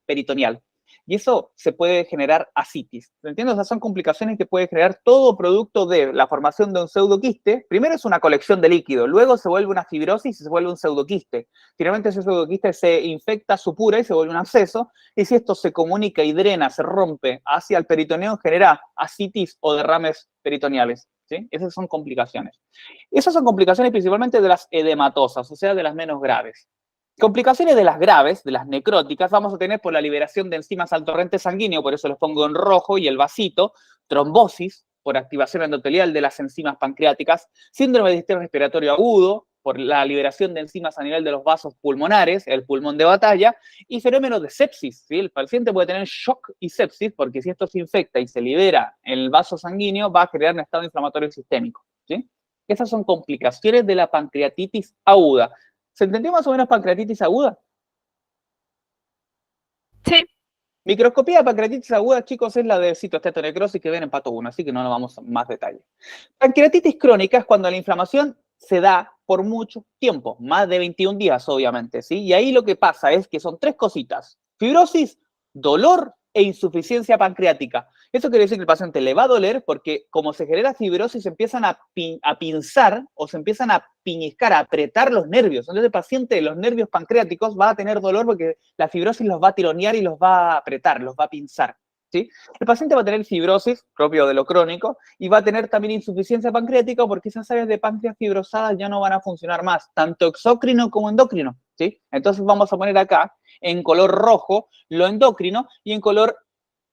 peritoneal. Y eso se puede generar ascitis. ¿Me entiendes? O sea, son complicaciones que puede generar todo producto de la formación de un pseudoquiste. Primero es una colección de líquido, luego se vuelve una fibrosis y se vuelve un pseudoquiste. Finalmente ese pseudoquiste se infecta, supura y se vuelve un absceso. Y si esto se comunica y drena, se rompe hacia el peritoneo, genera ascitis o derrames peritoneales, ¿sí? Esas son complicaciones. Esas son complicaciones principalmente de las edematosas, o sea, de las menos graves. Complicaciones de las graves, de las necróticas, vamos a tener por la liberación de enzimas al torrente sanguíneo, por eso los pongo en rojo y el vasito, trombosis, por activación endotelial de las enzimas pancreáticas, síndrome de distrés respiratorio agudo, por la liberación de enzimas a nivel de los vasos pulmonares, el pulmón de batalla, y fenómenos de sepsis, ¿sí? El paciente puede tener shock y sepsis, porque si esto se infecta y se libera en el vaso sanguíneo, va a crear un estado inflamatorio sistémico, ¿sí? Esas son complicaciones de la pancreatitis aguda. ¿Se entendió más o menos pancreatitis aguda? Sí. Microscopía de pancreatitis aguda, chicos, es la de citoesteatonecrosis que ven en pato 1, así que no nos vamos a más detalle. Pancreatitis crónica es cuando la inflamación se da por mucho tiempo, más de 21 días, obviamente, ¿sí? Y ahí lo que pasa es que son tres cositas: fibrosis, dolor e insuficiencia pancreática. Eso quiere decir que el paciente le va a doler porque como se genera fibrosis, se empiezan a pinzar o se empiezan a piñiscar, a apretar los nervios. Entonces el paciente de los nervios pancreáticos va a tener dolor porque la fibrosis los va a tironear y los va a apretar, los va a pinzar. ¿Sí? El paciente va a tener fibrosis, propio de lo crónico, y va a tener también insuficiencia pancreática porque esas áreas de páncreas fibrosadas ya no van a funcionar más, tanto exócrino como endocrino. ¿Sí? Entonces vamos a poner acá en color rojo lo endocrino y en color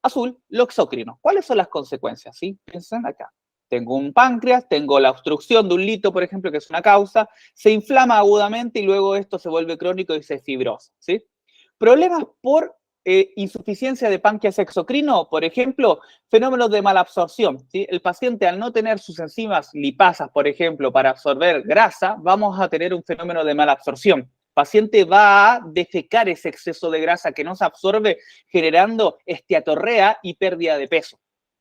azul lo exócrino. ¿Cuáles son las consecuencias? ¿Sí? Piensen acá. Tengo un páncreas, tengo la obstrucción de un lito, por ejemplo, que es una causa, se inflama agudamente y luego esto se vuelve crónico y se fibrosa. ¿Sí? Problemas por insuficiencia de páncreas exocrino, por ejemplo, fenómenos de malabsorción. ¿Sí? El paciente, al no tener sus enzimas lipasas, por ejemplo, para absorber grasa, vamos a tener un fenómeno de malabsorción. El paciente va a defecar ese exceso de grasa que no se absorbe, generando esteatorrea y pérdida de peso.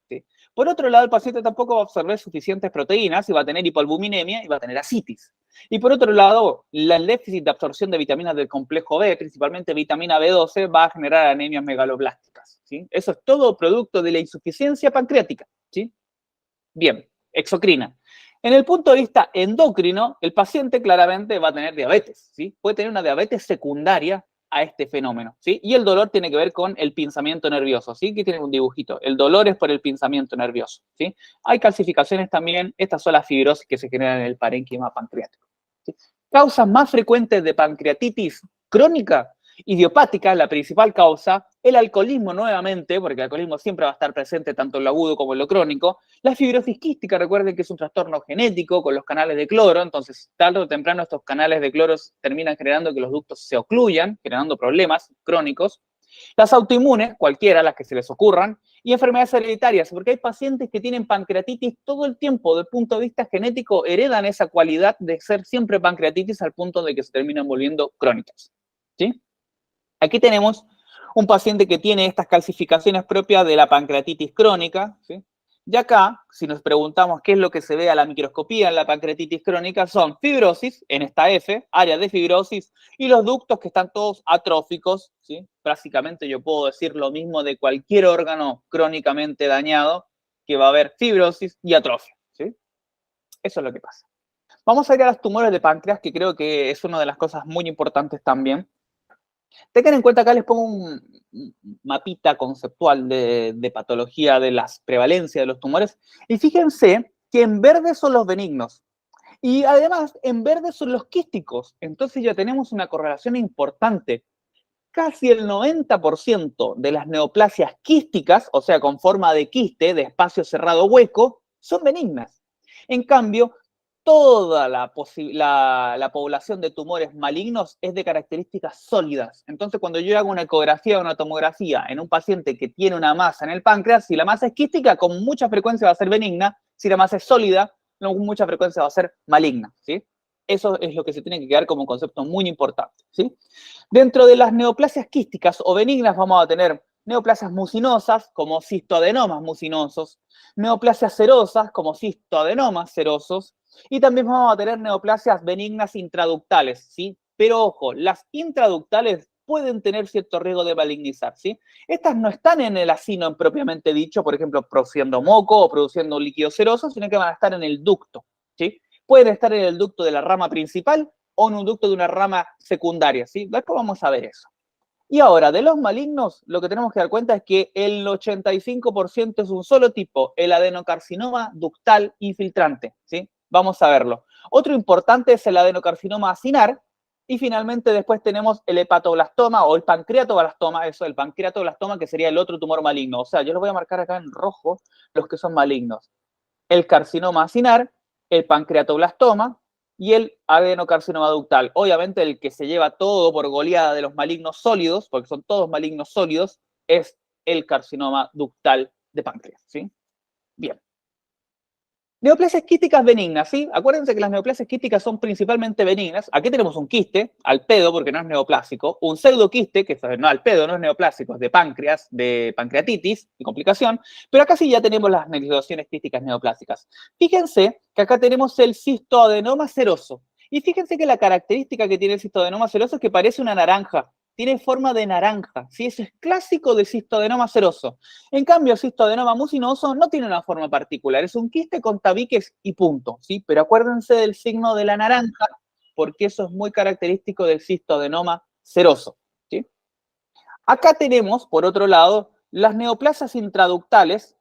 ¿Sí? Por otro lado, el paciente tampoco va a absorber suficientes proteínas y va a tener hipoalbuminemia y va a tener ascitis. Y por otro lado, el déficit de absorción de vitaminas del complejo B, principalmente vitamina B12, va a generar anemias megaloblásticas. ¿Sí? Eso es todo producto de la insuficiencia pancreática. ¿Sí? Bien, exocrina. En el punto de vista endocrino, el paciente claramente va a tener diabetes. ¿Sí? Puede tener una diabetes secundaria a este fenómeno, ¿sí? Y el dolor tiene que ver con el pinzamiento nervioso, ¿sí? Aquí tienen un dibujito. El dolor es por el pinzamiento nervioso, ¿sí? Hay calcificaciones también. Estas son las fibrosis que se generan en el parénquima pancreático. ¿Sí? Causas más frecuentes de pancreatitis crónica, idiopática, la principal causa, el alcoholismo nuevamente, porque el alcoholismo siempre va a estar presente tanto en lo agudo como en lo crónico, la fibrosis quística, recuerden que es un trastorno genético con los canales de cloro, entonces tarde o temprano estos canales de cloro terminan generando que los ductos se ocluyan, generando problemas crónicos. Las autoinmunes, cualquiera, las que se les ocurran, y enfermedades hereditarias, porque hay pacientes que tienen pancreatitis todo el tiempo, desde el punto de vista genético, heredan esa cualidad de ser siempre pancreatitis al punto de que se terminan volviendo crónicas. ¿Sí? Aquí tenemos un paciente que tiene estas calcificaciones propias de la pancreatitis crónica, ¿sí? Y acá, si nos preguntamos qué es lo que se ve a la microscopía en la pancreatitis crónica, son fibrosis, en esta F, área de fibrosis, y los ductos que están todos atróficos, ¿sí? Prácticamente yo puedo decir lo mismo de cualquier órgano crónicamente dañado, que va a haber fibrosis y atrofia, ¿sí? Eso es lo que pasa. Vamos a ir a los tumores de páncreas, que creo que es una de las cosas muy importantes también. Tengan en cuenta, acá les pongo un mapita conceptual de patología de las prevalencias de los tumores. Y fíjense que en verde son los benignos. Y además, en verde son los quísticos. Entonces ya tenemos una correlación importante. Casi el 90% de las neoplasias quísticas, o sea, con forma de quiste, de espacio cerrado hueco, son benignas. En cambio, toda la población de tumores malignos es de características sólidas. Entonces, cuando yo hago una ecografía o una tomografía en un paciente que tiene una masa en el páncreas, si la masa es quística, con mucha frecuencia va a ser benigna. Si la masa es sólida, con mucha frecuencia va a ser maligna, ¿sí? Eso es lo que se tiene que quedar como un concepto muy importante, ¿sí? Dentro de las neoplasias quísticas o benignas vamos a tener neoplasias mucinosas, como cistoadenomas mucinosos, neoplasias serosas, como cistoadenomas serosos, y también vamos a tener neoplasias benignas intraductales, ¿sí? Pero ojo, las intraductales pueden tener cierto riesgo de malignizar, ¿sí? Estas no están en el acino propiamente dicho, por ejemplo, produciendo moco o produciendo un líquido seroso, sino que van a estar en el ducto, ¿sí? Pueden estar en el ducto de la rama principal o en un ducto de una rama secundaria, ¿sí? Después vamos a ver eso. Y ahora, de los malignos, lo que tenemos que dar cuenta es que el 85% es un solo tipo, el adenocarcinoma ductal infiltrante, ¿sí? Vamos a verlo. Otro importante es el adenocarcinoma acinar, y finalmente después tenemos el hepatoblastoma o el pancreatoblastoma, eso, el pancreatoblastoma, que sería el otro tumor maligno. O sea, yo los voy a marcar acá en rojo los que son malignos. El carcinoma acinar, el pancreatoblastoma y el adenocarcinoma ductal. Obviamente el que se lleva todo por goleada de los malignos sólidos, porque son todos malignos sólidos, es el carcinoma ductal de páncreas, ¿sí? Bien. Neoplasias quísticas benignas, ¿sí? Acuérdense que las neoplasias quísticas son principalmente benignas. Aquí tenemos un quiste, al pedo, porque no es neoplásico, un pseudoquiste, que no al pedo, no es neoplásico, es de páncreas, de pancreatitis y complicación, pero acá sí ya tenemos las lesiones quísticas neoplásicas. Fíjense que acá tenemos el cistoadenoma seroso. Y fíjense que la característica que tiene el cistoadenoma seroso es que parece una naranja. Tiene forma de naranja, ¿sí? Eso es clásico del cistoadenoma seroso. En cambio, el cistoadenoma mucinoso no tiene una forma particular. Es un quiste con tabiques y punto, ¿sí? Pero acuérdense del signo de la naranja, porque eso es muy característico del cistoadenoma seroso, ¿sí? Acá tenemos, por otro lado, las neoplasias intraductales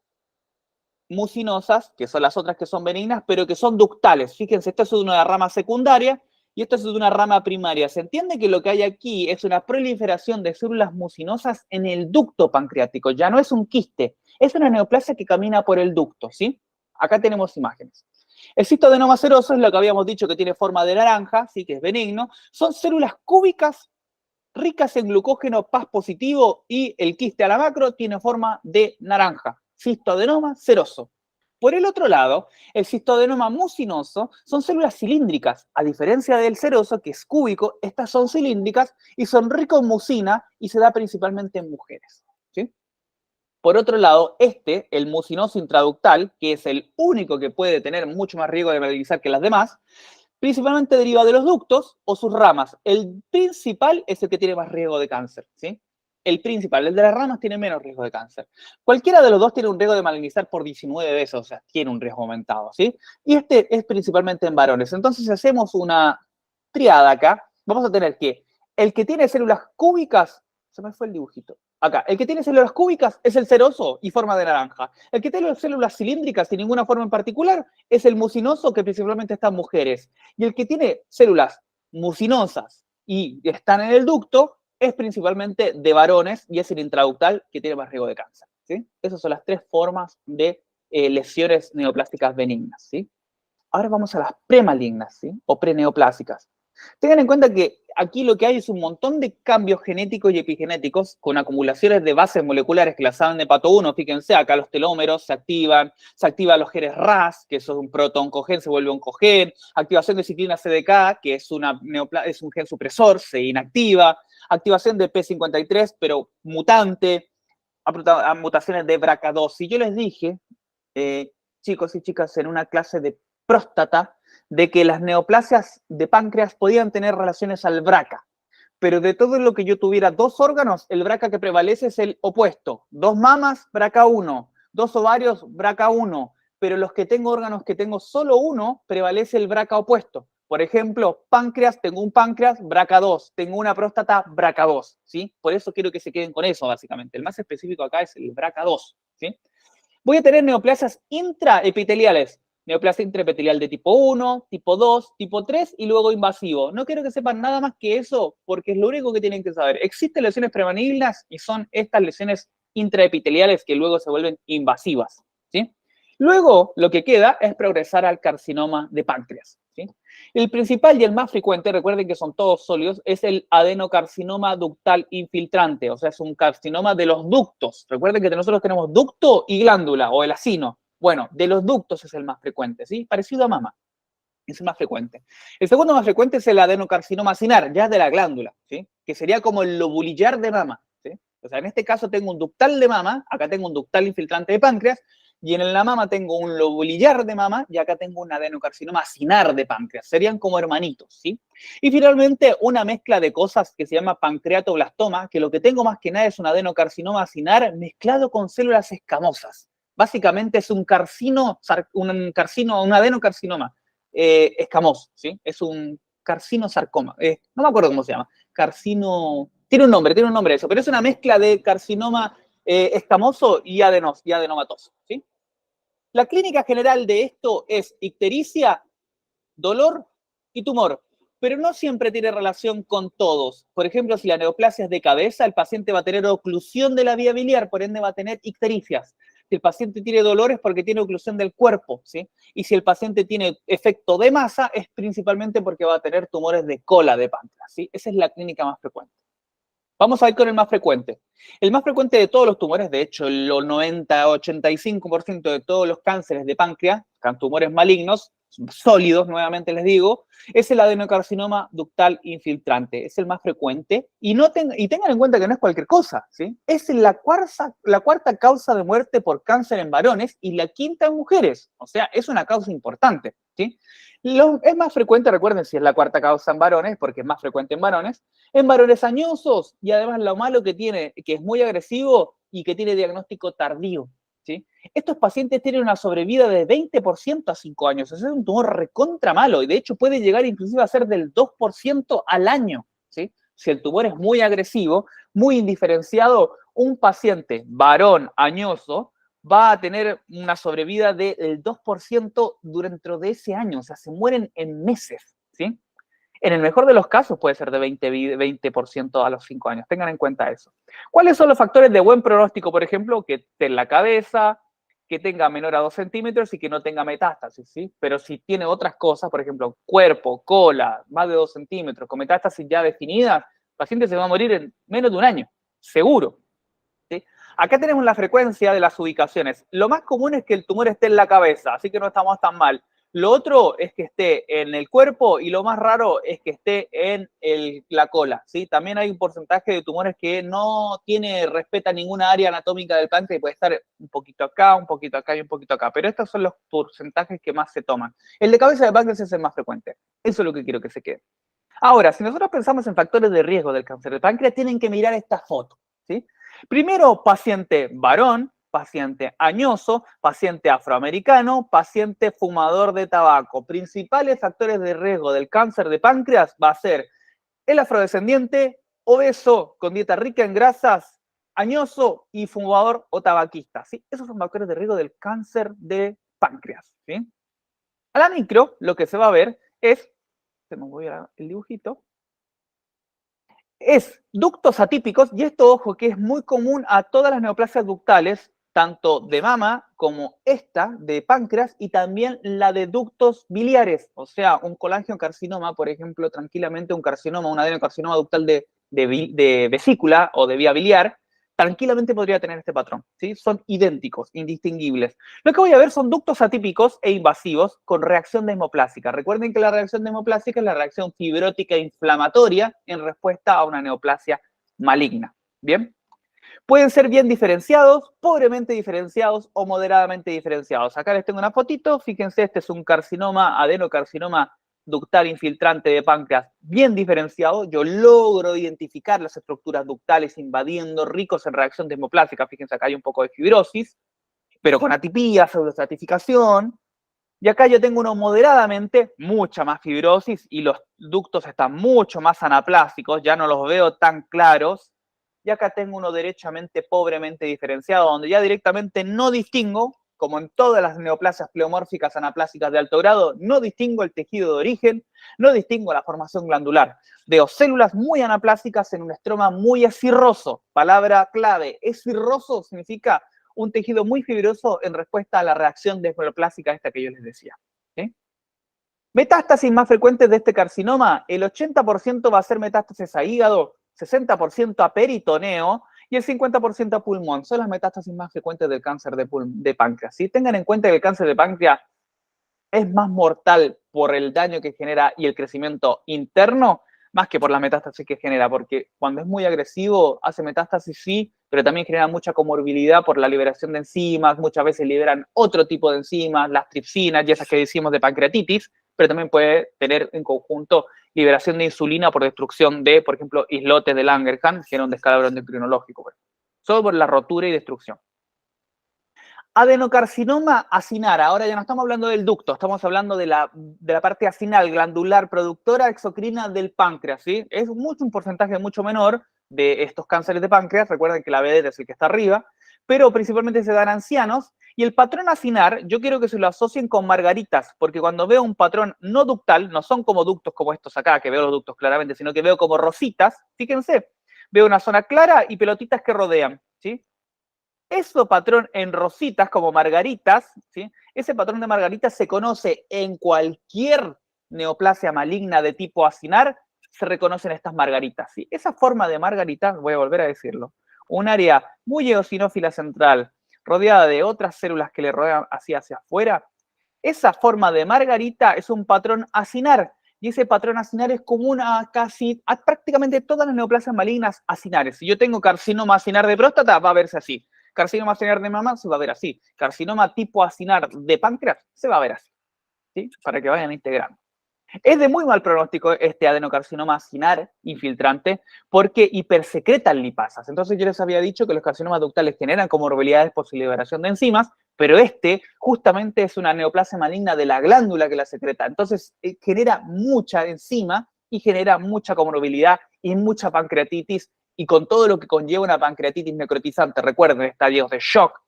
mucinosas, que son las otras que son benignas, pero que son ductales. Fíjense, esto es de una rama secundaria y esto es de una rama primaria. Se entiende que lo que hay aquí es una proliferación de células mucinosas en el ducto pancreático. Ya no es un quiste, es una neoplasia que camina por el ducto, ¿sí? Acá tenemos imágenes. El cistoadenoma seroso es lo que habíamos dicho que tiene forma de naranja, sí, que es benigno. Son células cúbicas ricas en glucógeno Pas positivo y el quiste a la macro tiene forma de naranja. Cistoadenoma seroso. Por el otro lado, el cistoadenoma mucinoso son células cilíndricas. A diferencia del seroso, que es cúbico, estas son cilíndricas y son ricos en mucina y se da principalmente en mujeres, ¿sí? Por otro lado, el mucinoso intraductal, que es el único que puede tener mucho más riesgo de malignizar que las demás, principalmente deriva de los ductos o sus ramas. El principal es el que tiene más riesgo de cáncer, ¿sí? El principal, el de las ramas tiene menos riesgo de cáncer. Cualquiera de los dos tiene un riesgo de malignizar por 19 veces, o sea, tiene un riesgo aumentado, ¿sí? Y este es principalmente en varones. Entonces, si hacemos una triada acá, vamos a tener que el que tiene células cúbicas, se me fue el dibujito, acá, el que tiene células cúbicas es el seroso y forma de naranja. El que tiene células cilíndricas sin ninguna forma en particular es el mucinoso, que principalmente está en mujeres. Y el que tiene células mucinosas y están en el ducto es principalmente de varones y es el intraductal, que tiene más riesgo de cáncer, ¿sí? Esas son las tres formas de lesiones neoplásticas benignas, ¿sí? Ahora vamos a las premalignas, ¿sí? O preneoplásicas. Tengan en cuenta que aquí lo que hay es un montón de cambios genéticos y epigenéticos con acumulaciones de bases moleculares que las saben de pato 1. Fíjense, acá los telómeros se activan los genes RAS, que es un protooncogen, se vuelve oncogen, activación de ciclina CDK, que es un gen supresor, se inactiva, activación de P53, pero mutante, a mutaciones de BRCA2. Y yo les dije, chicos y chicas, en una clase de próstata, de que las neoplasias de páncreas podían tener relaciones al BRCA, pero de todo lo que yo tuviera dos órganos, el BRCA que prevalece es el opuesto. Dos mamas, BRCA1, dos ovarios, BRCA1, pero los que tengo órganos que tengo solo uno, prevalece el BRCA opuesto. Por ejemplo, páncreas, tengo un páncreas, BRCA2, tengo una próstata, BRCA2, ¿sí? Por eso quiero que se queden con eso, básicamente. El más específico acá es el BRCA2, ¿sí? Voy a tener neoplasias intraepiteliales, neoplasia intraepitelial de tipo 1, tipo 2, tipo 3 y luego invasivo. No quiero que sepan nada más que eso porque es lo único que tienen que saber. Existen lesiones premalignas y son estas lesiones intraepiteliales que luego se vuelven invasivas, ¿sí? Luego, lo que queda es progresar al carcinoma de páncreas, ¿sí? El principal y el más frecuente, recuerden que son todos sólidos, es el adenocarcinoma ductal infiltrante, o sea, es un carcinoma de los ductos. Recuerden que nosotros tenemos ducto y glándula, o el acino. Bueno, de los ductos es el más frecuente, ¿sí? Parecido a mama, es el más frecuente. El segundo más frecuente es el adenocarcinoma acinar, ya de la glándula, ¿sí? Que sería como el lobulillar de mama, ¿sí? O sea, en este caso tengo un ductal de mama, acá tengo un ductal infiltrante de páncreas, y en la mama tengo un lobulillar de mama y acá tengo un adenocarcinoma acinar de páncreas. Serían como hermanitos, ¿sí? Y finalmente una mezcla de cosas que se llama pancreatoblastoma, que lo que tengo más que nada es un adenocarcinoma acinar mezclado con células escamosas. Básicamente es un adenocarcinoma escamoso, ¿sí? Es un carcinosarcoma. No me acuerdo cómo se llama. Tiene un nombre eso, pero es una mezcla de carcinoma escamoso y adenomatoso, ¿sí? La clínica general de esto es ictericia, dolor y tumor, pero no siempre tiene relación con todos. Por ejemplo, si la neoplasia es de cabeza, el paciente va a tener oclusión de la vía biliar, por ende va a tener ictericias. Si el paciente tiene dolores, porque tiene oclusión del cuerpo, ¿sí? Y si el paciente tiene efecto de masa, es principalmente porque va a tener tumores de cola de páncreas, ¿sí? Esa es la clínica más frecuente. Vamos a ir con el más frecuente. El más frecuente de todos los tumores, de hecho, el 90-85% de todos los cánceres de páncreas, tumores malignos, sólidos, nuevamente les digo, es el adenocarcinoma ductal infiltrante. Es el más frecuente. Y tengan en cuenta que no es cualquier cosa, ¿sí? Es la cuarta causa de muerte por cáncer en varones y la quinta en mujeres. O sea, es una causa importante, ¿sí? Es más frecuente, recuerden, si es la cuarta causa en varones, porque es más frecuente en varones añosos, y además lo malo que tiene, que es muy agresivo y que tiene diagnóstico tardío, ¿sí? Estos pacientes tienen una sobrevida de 20% a 5 años. Ese es un tumor recontra malo y de hecho puede llegar inclusive a ser del 2% al año, ¿sí? Si el tumor es muy agresivo, muy indiferenciado, un paciente varón añoso va a tener una sobrevida del 2% dentro de ese año. O sea, se mueren en meses, ¿sí? En el mejor de los casos puede ser de 20% a los 5 años. Tengan en cuenta eso. ¿Cuáles son los factores de buen pronóstico, por ejemplo? Que esté en la cabeza, que tenga menor a 2 centímetros y que no tenga metástasis, ¿sí? Pero si tiene otras cosas, por ejemplo, cuerpo, cola, más de 2 centímetros, con metástasis ya definidas, el paciente se va a morir en menos de un año, seguro. ¿Sí? Acá tenemos la frecuencia de las ubicaciones. Lo más común es que el tumor esté en la cabeza, así que no estamos tan mal. Lo otro es que esté en el cuerpo y lo más raro es que esté en la cola, ¿sí? También hay un porcentaje de tumores que no respeta ninguna área anatómica del páncreas y puede estar un poquito acá, un poquito acá y un poquito acá. Pero estos son los porcentajes que más se toman. El de cabeza de páncreas es el más frecuente. Eso es lo que quiero que se quede. Ahora, si nosotros pensamos en factores de riesgo del cáncer de páncreas, tienen que mirar esta foto, ¿sí? Primero, paciente varón, paciente añoso, paciente afroamericano, paciente fumador de tabaco. Principales factores de riesgo del cáncer de páncreas va a ser el afrodescendiente, obeso, con dieta rica en grasas, añoso y fumador o tabaquista, ¿sí? Esos son factores de riesgo del cáncer de páncreas, ¿sí? A la micro, lo que se va a ver es, se me voy a el dibujito, es ductos atípicos, y esto, ojo, que es muy común a todas las neoplasias ductales, tanto de mama como esta de páncreas y también la de ductos biliares, o sea, un colangiocarcinoma, por ejemplo, tranquilamente un carcinoma, un adenocarcinoma ductal de vesícula o de vía biliar, tranquilamente podría tener este patrón, ¿sí? Son idénticos, indistinguibles. Lo que voy a ver son ductos atípicos e invasivos con reacción desmoplásica. Recuerden que la reacción desmoplásica es la reacción fibrótica e inflamatoria en respuesta a una neoplasia maligna. ¿Bien? Pueden ser bien diferenciados, pobremente diferenciados o moderadamente diferenciados. Acá les tengo una fotito. Fíjense, este es un carcinoma, adenocarcinoma ductal infiltrante de páncreas bien diferenciado. Yo logro identificar las estructuras ductales invadiendo, ricos en reacción desmoplásica. Fíjense, acá hay un poco de fibrosis, pero con atipía, pseudoestratificación. Y acá yo tengo uno moderadamente, mucha más fibrosis y los ductos están mucho más anaplásicos, ya no los veo tan claros. Y acá tengo uno derechamente pobremente diferenciado, donde ya directamente no distingo, como en todas las neoplasias pleomórficas anaplásicas de alto grado, no distingo el tejido de origen, no distingo la formación glandular. Veo células muy anaplásicas en un estroma muy escirroso. Palabra clave, escirroso significa un tejido muy fibroso en respuesta a la reacción desmoplásica esta que yo les decía. ¿Sí? Metástasis más frecuentes de este carcinoma, el 80% va a ser metástasis a hígado, 60% a peritoneo y el 50% a pulmón. Son las metástasis más frecuentes del cáncer de páncreas. ¿Sí? Tengan en cuenta que el cáncer de páncreas es más mortal por el daño que genera y el crecimiento interno, más que por las metástasis que genera, porque cuando es muy agresivo hace metástasis, sí, pero también genera mucha comorbilidad por la liberación de enzimas, muchas veces liberan otro tipo de enzimas, las tripsinas y esas que decimos de pancreatitis, pero también puede tener en conjunto liberación de insulina por destrucción de, por ejemplo, islotes de Langerhans, que era un descalabro endocrinológico, solo por la rotura y destrucción. Adenocarcinoma acinar, ahora ya no estamos hablando del ducto, estamos hablando de la parte acinal, glandular, productora exocrina del páncreas, ¿sí? Es un porcentaje mucho menor de estos cánceres de páncreas, recuerden que la vedeta es el que está arriba, pero principalmente se dan ancianos, y el patrón acinar, yo quiero que se lo asocien con margaritas, porque cuando veo un patrón no ductal, no son como ductos como estos acá, que veo los ductos claramente, sino que veo como rositas, fíjense, veo una zona clara y pelotitas que rodean, ¿sí? Ese patrón en rositas, como margaritas, ¿sí? Ese patrón de margaritas se conoce en cualquier neoplasia maligna de tipo acinar, se reconocen estas margaritas, ¿sí? Esa forma de margarita, voy a volver a decirlo, un área muy eosinófila central, rodeada de otras células que le rodean hacia afuera, Esa forma de margarita es un patrón acinar, y ese patrón acinar es común a prácticamente todas las neoplasias malignas acinares. Si yo tengo carcinoma acinar de próstata, va a verse así. Carcinoma acinar de mama se va a ver así. Carcinoma tipo acinar de páncreas se va a ver así. ¿Sí? Para que vayan integrando. Es de muy mal pronóstico este adenocarcinoma acinar infiltrante porque hipersecretan lipasas. Entonces yo les había dicho que los carcinomas ductales generan comorbilidades por su liberación de enzimas, pero este justamente es una neoplasia maligna de la glándula que la secreta. Entonces genera mucha enzima y genera mucha comorbilidad y mucha pancreatitis, y con todo lo que conlleva una pancreatitis necrotizante. Recuerden, estadios de shock,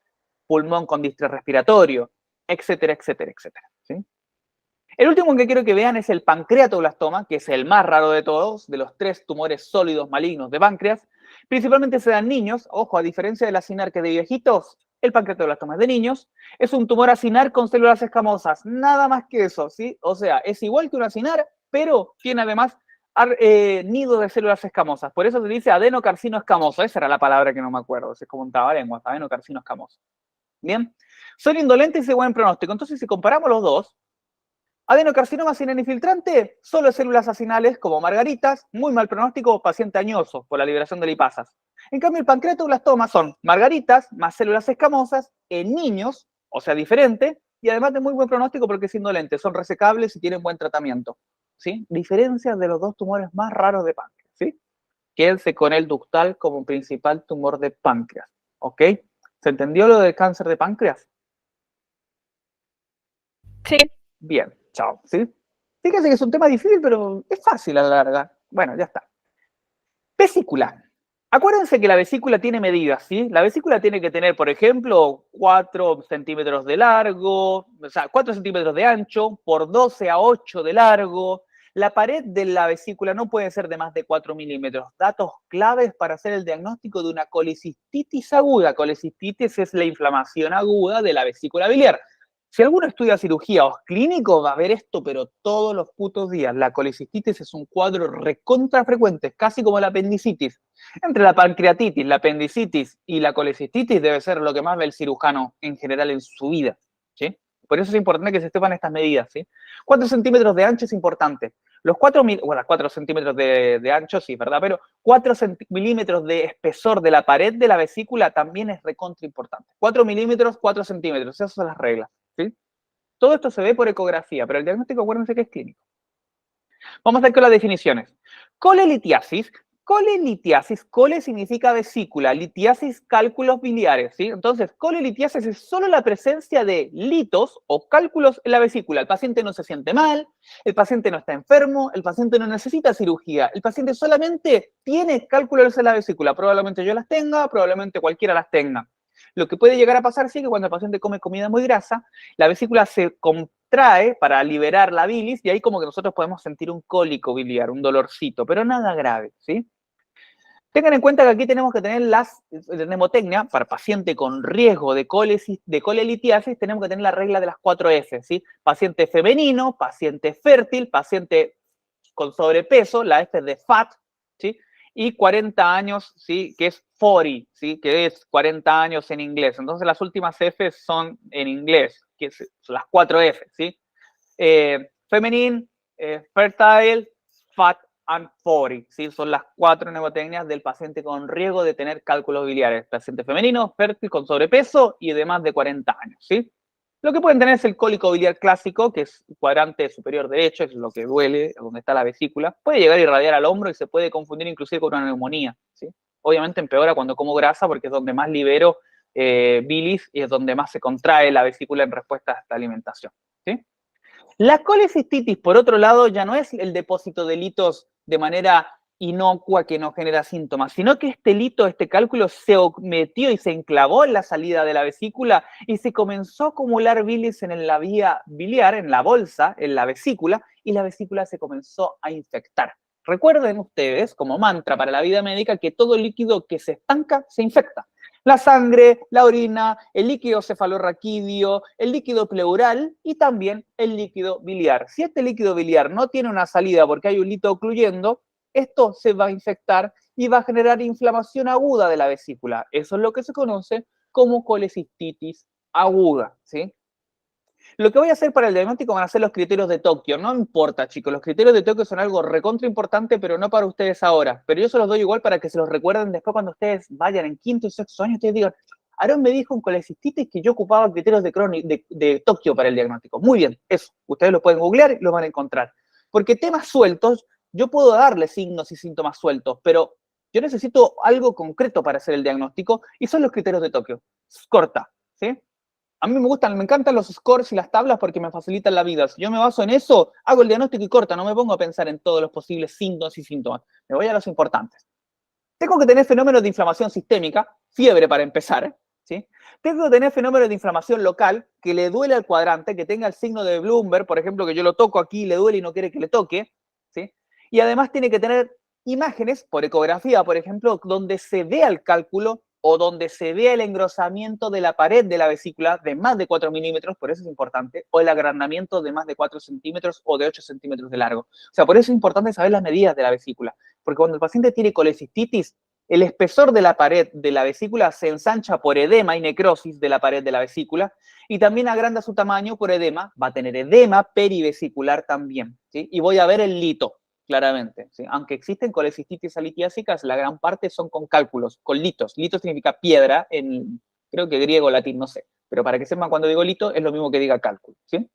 pulmón con distrés respiratorio, etcétera, etcétera, etcétera. ¿Sí? El último que quiero que vean es el pancreatoblastoma, que es el más raro de todos, de los 3 tumores sólidos malignos de páncreas. Principalmente se dan niños. Ojo, a diferencia del acinar que es de viejitos, el pancreatoblastoma es de niños. Es un tumor acinar con células escamosas, nada más que eso, ¿sí? O sea, es igual que un acinar, pero tiene además nido de células escamosas. Por eso se dice adenocarcino escamoso. Esa era la palabra que no me acuerdo, es como un trabalengua, adenocarcino escamoso. Bien, son indolentes y de buen pronóstico. Entonces, si comparamos los dos, adenocarcinoma acinar infiltrante, solo células acinales como margaritas, muy mal pronóstico, paciente añoso por la liberación de lipasas. En cambio, el pancreatoblastoma son margaritas más células escamosas en niños, o sea, diferente, y además de muy buen pronóstico porque es indolente, son resecables y tienen buen tratamiento. ¿Sí? Diferencias de los dos tumores más raros de páncreas. ¿Sí? Quédense con el ductal como principal tumor de páncreas. ¿Ok? ¿Se entendió lo del cáncer de páncreas? Sí. Bien, chao. ¿Sí? Fíjense que es un tema difícil, pero es fácil a la larga. Bueno, ya está. Vesícula. Acuérdense que la vesícula tiene medidas, ¿sí? La vesícula tiene que tener, por ejemplo, 4 centímetros de largo, o sea, 4 centímetros de ancho, por 12 a 8 de largo. La pared de la vesícula no puede ser de más de 4 milímetros. Datos claves para hacer el diagnóstico de una colecistitis aguda. Colecistitis es la inflamación aguda de la vesícula biliar. Si alguno estudia cirugía o es clínico, va a ver esto, pero todos los putos días. La colecistitis es un cuadro recontra frecuente, casi como la apendicitis. Entre la pancreatitis, la apendicitis y la colecistitis debe ser lo que más ve el cirujano en general en su vida. ¿Sí? Por eso es importante que se sepan estas medidas. ¿Sí? 4 centímetros de ancho es importante. Los 4 centímetros de ancho, sí, ¿verdad? Pero 4 milímetros de espesor de la pared de la vesícula también es recontra importante. 4 milímetros, 4 centímetros, esas son las reglas. ¿Sí? Todo esto se ve por ecografía, pero el diagnóstico, acuérdense que es clínico. Vamos a ver con las definiciones. Colelitiasis. Colelitiasis, cole significa vesícula, litiasis, cálculos biliares, ¿sí? Entonces, colelitiasis es solo la presencia de litos o cálculos en la vesícula. El paciente no se siente mal, el paciente no está enfermo, el paciente no necesita cirugía, el paciente solamente tiene cálculos en la vesícula. Probablemente yo las tenga, probablemente cualquiera las tenga. Lo que puede llegar a pasar, sí, que cuando el paciente come comida muy grasa, la vesícula se contrae para liberar la bilis y ahí como que nosotros podemos sentir un cólico biliar, un dolorcito, pero nada grave, ¿sí? Tengan en cuenta que aquí tenemos que tener las mnemotecnia para paciente con riesgo de colelitiasis, tenemos que tener la regla de las 4 F, ¿sí? Paciente femenino, paciente fértil, paciente con sobrepeso, la F es de fat, ¿sí? Y 40 años, ¿sí? Que es 40, ¿sí? Que es 40 años en inglés. Entonces las últimas F son en inglés, que son las 4 F, ¿sí? Feminine, fertile, fat and 40, ¿sí? Son las 4 mnemotecnias del paciente con riesgo de tener cálculos biliares. Paciente femenino, fértil, con sobrepeso y de más de 40 años, ¿sí? Lo que pueden tener es el cólico biliar clásico, que es cuadrante superior derecho, es lo que duele, donde está la vesícula. Puede llegar a irradiar al hombro y se puede confundir inclusive con una neumonía, ¿sí? Obviamente empeora cuando como grasa porque es donde más libero bilis y es donde más se contrae la vesícula en respuesta a esta alimentación, ¿sí? La colecistitis, por otro lado, ya no es el depósito de litos de manera inocua que no genera síntomas, sino que este lito, este cálculo, se metió y se enclavó en la salida de la vesícula y se comenzó a acumular bilis en la vía biliar, en la bolsa, en la vesícula, y la vesícula se comenzó a infectar. Recuerden ustedes, como mantra para la vida médica, que todo líquido que se estanca se infecta. La sangre, la orina, el líquido cefalorraquídeo, el líquido pleural y también el líquido biliar. Si este líquido biliar no tiene una salida porque hay un lito ocluyendo, esto se va a infectar y va a generar inflamación aguda de la vesícula. Eso es lo que se conoce como colecistitis aguda, ¿sí? Lo que voy a hacer para el diagnóstico van a ser los criterios de Tokio. No importa, chicos, los criterios de Tokio son algo recontra importante, pero no para ustedes ahora. Pero yo se los doy igual para que se los recuerden después cuando ustedes vayan en quinto y sexto año. Ustedes digan, Aarón me dijo en colecistitis que yo ocupaba criterios de Tokio para el diagnóstico. Muy bien, eso. Ustedes lo pueden googlear y lo van a encontrar. Porque temas sueltos, yo puedo darle signos y síntomas sueltos, pero yo necesito algo concreto para hacer el diagnóstico y son los criterios de Tokio. Corta, ¿sí? A mí me encantan los scores y las tablas porque me facilitan la vida. Si yo me baso en eso, hago el diagnóstico y corta, no me pongo a pensar en todos los posibles síntomas y síntomas. Me voy a los importantes. Tengo que tener fenómenos de inflamación sistémica, fiebre para empezar, ¿sí? Tengo que tener fenómenos de inflamación local, que le duele al cuadrante, que tenga el signo de Bloomberg, por ejemplo, que yo lo toco aquí, le duele y no quiere que le toque, ¿sí? Y además tiene que tener imágenes por ecografía, por ejemplo, donde se vea el cálculo o donde se vea el engrosamiento de la pared de la vesícula de más de 4 milímetros, por eso es importante, o el agrandamiento de más de 4 centímetros o de 8 centímetros de largo. O sea, por eso es importante saber las medidas de la vesícula, porque cuando el paciente tiene colecistitis, el espesor de la pared de la vesícula se ensancha por edema y necrosis de la pared de la vesícula y también agranda su tamaño por edema, va a tener edema perivesicular también, ¿sí? Y voy a ver el lito, claramente, ¿sí? Aunque existen colecistitis alitiásicas, la gran parte son con cálculos, con litos. Lito significa piedra en, creo que griego, latín, no sé. Pero para que sepan cuando digo lito, es lo mismo que diga cálculo, ¿sí?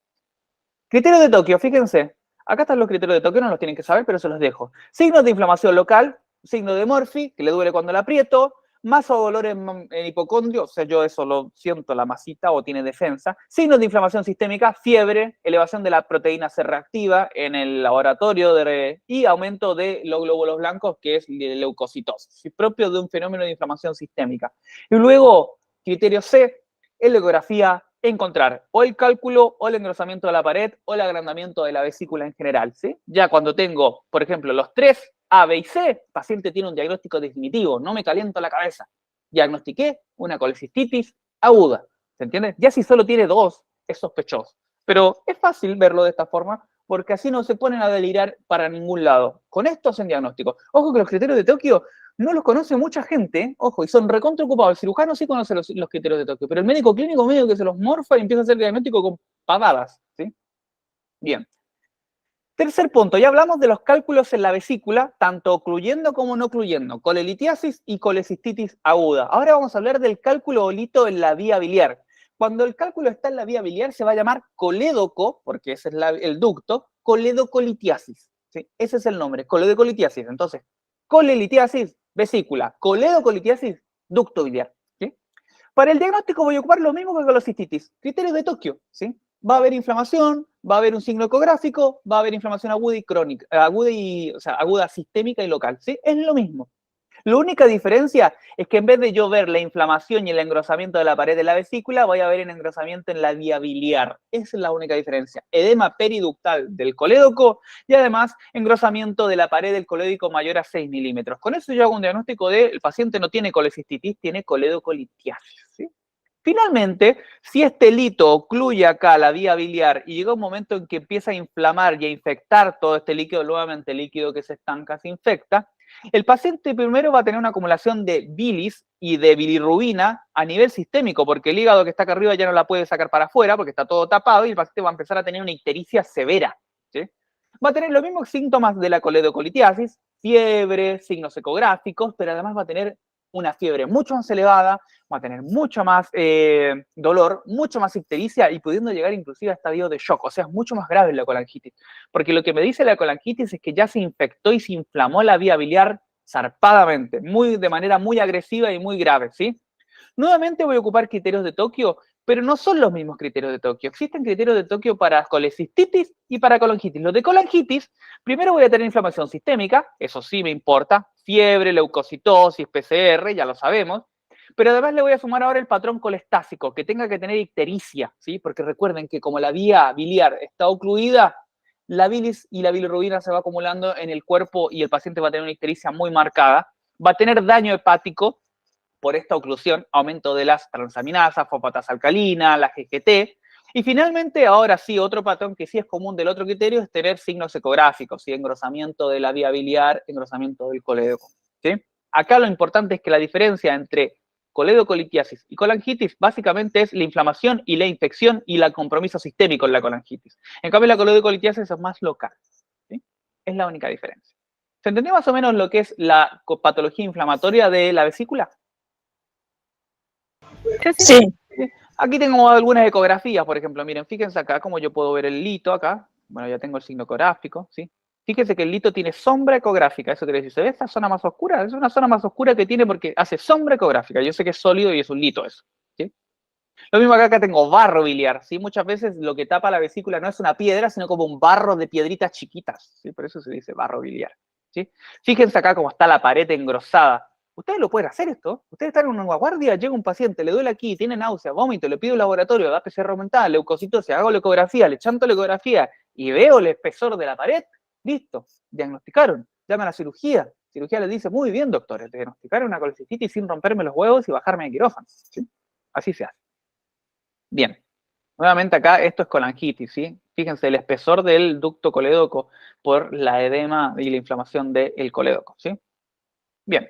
Criterios de Tokio, fíjense. Acá están los criterios de Tokio, no los tienen que saber, pero se los dejo. Signos de inflamación local, signo de Murphy, que le duele cuando la aprieto, masa o dolor en hipocondrio, o sea, yo eso lo siento, la masita o tiene defensa. Signos de inflamación sistémica, fiebre, elevación de la proteína C reactiva en el laboratorio y aumento de los glóbulos blancos, que es leucocitosis, propio de un fenómeno de inflamación sistémica. Y luego, criterio C, ecografía, encontrar o el cálculo o el engrosamiento de la pared o el agrandamiento de la vesícula en general, ¿sí? Ya cuando tengo, por ejemplo, los 3, A, B y C, el paciente tiene un diagnóstico definitivo, no me caliento la cabeza. Diagnostiqué una colecistitis aguda, ¿se entiende? Ya si solo tiene 2, es sospechoso. Pero es fácil verlo de esta forma porque así no se ponen a delirar para ningún lado. Con esto hacen diagnóstico. Ojo que los criterios de Tokio no los conoce mucha gente, ojo, y son recontra ocupados. El cirujano sí conoce los criterios de Tokio, pero el médico clínico medio que se los morfa y empieza a hacer diagnóstico con pavadas, ¿sí? Bien. Tercer punto, ya hablamos de los cálculos en la vesícula, tanto ocluyendo como no ocluyendo, colelitiasis y colecistitis aguda. Ahora vamos a hablar del cálculo o lito en la vía biliar. Cuando el cálculo está en la vía biliar se va a llamar colédoco, porque ese es el ducto, coledocolitiasis, ¿sí? Ese es el nombre, coledocolitiasis. Entonces, colelitiasis, vesícula, coledocolitiasis, ducto biliar, ¿sí? Para el diagnóstico voy a ocupar lo mismo que con la cistitis, criterios de Tokio, ¿sí? Va a haber inflamación, va a haber un signo ecográfico, va a haber inflamación aguda y crónica, o sea, aguda sistémica y local, ¿sí? Es lo mismo. La única diferencia es que en vez de yo ver la inflamación y el engrosamiento de la pared de la vesícula, voy a ver el engrosamiento en la vía biliar. Esa es la única diferencia. Edema periductal del colédoco y además engrosamiento de la pared del colédoco mayor a 6 milímetros. Con eso yo hago un diagnóstico de el paciente no tiene colecistitis, tiene coledocolitiasis, ¿sí? Finalmente, si este lito ocluye acá la vía biliar y llega un momento en que empieza a inflamar y a infectar todo este líquido, nuevamente el líquido que se estanca se infecta, el paciente primero va a tener una acumulación de bilis y de bilirrubina a nivel sistémico, porque el hígado que está acá arriba ya no la puede sacar para afuera porque está todo tapado y el paciente va a empezar a tener una ictericia severa, ¿sí? Va a tener los mismos síntomas de la coledocolitiasis, fiebre, signos ecográficos, pero además va a tener una fiebre mucho más elevada, va a tener mucho más dolor, mucho más ictericia y pudiendo llegar inclusive a estadio de shock. O sea, es mucho más grave la colangitis. Porque lo que me dice la colangitis es que ya se infectó y se inflamó la vía biliar zarpadamente, de manera muy agresiva y muy grave, ¿sí? Nuevamente voy a ocupar criterios de Tokio, pero no son los mismos criterios de Tokio. Existen criterios de Tokio para colecistitis y para colangitis. Los de colangitis, primero voy a tener inflamación sistémica, eso sí me importa, fiebre, leucocitosis, PCR, ya lo sabemos, pero además le voy a sumar ahora el patrón colestásico, que tenga que tener ictericia, ¿sí? Porque recuerden que como la vía biliar está ocluida, la bilis y la bilirrubina se va acumulando en el cuerpo y el paciente va a tener una ictericia muy marcada, va a tener daño hepático por esta oclusión, aumento de las transaminasas, fosfatasa alcalina, la GGT, y finalmente, ahora sí, otro patrón que sí es común del otro criterio es tener signos ecográficos, ¿sí? Engrosamiento de la vía biliar, engrosamiento del colédoco, ¿sí? Acá lo importante es que la diferencia entre coledocolitiasis. Y colangitis básicamente es la inflamación y la infección y el compromiso sistémico en la colangitis. En cambio, la coledocolitiasis es más local, ¿sí? Es la única diferencia. ¿Se entendió más o menos lo que es la patología inflamatoria de la vesícula? Sí. Aquí tengo algunas ecografías, por ejemplo. Miren, fíjense acá cómo yo puedo ver el lito acá. Bueno, ya tengo el signo ecográfico, ¿sí? Fíjense que el lito tiene sombra ecográfica. Eso quiere decir, ¿se ve esta zona más oscura? Es una zona más oscura que tiene porque hace sombra ecográfica. Yo sé que es sólido y es un lito eso, ¿sí? Lo mismo acá tengo barro biliar, ¿sí? Muchas veces lo que tapa la vesícula no es una piedra, sino como un barro de piedritas chiquitas, ¿sí? Por eso se dice barro biliar, ¿sí? Fíjense acá cómo está la pared engrosada. Ustedes lo pueden hacer esto. Ustedes están en una guardia, llega un paciente, le duele aquí, tiene náusea, vómito, le pido un laboratorio, da PCR aumentada, leucocitosis, hago la ecografía, le chanto la ecografía y veo el espesor de la pared, listo, diagnosticaron, llaman a la cirugía. Cirugía les dice, muy bien, doctores, diagnosticaron una colecistitis sin romperme los huevos y bajarme de quirófano, ¿sí? Así se hace. Bien, nuevamente acá esto es colangitis, ¿sí? Fíjense el espesor del ducto colédoco por la edema y la inflamación del colédoco, ¿sí? Bien,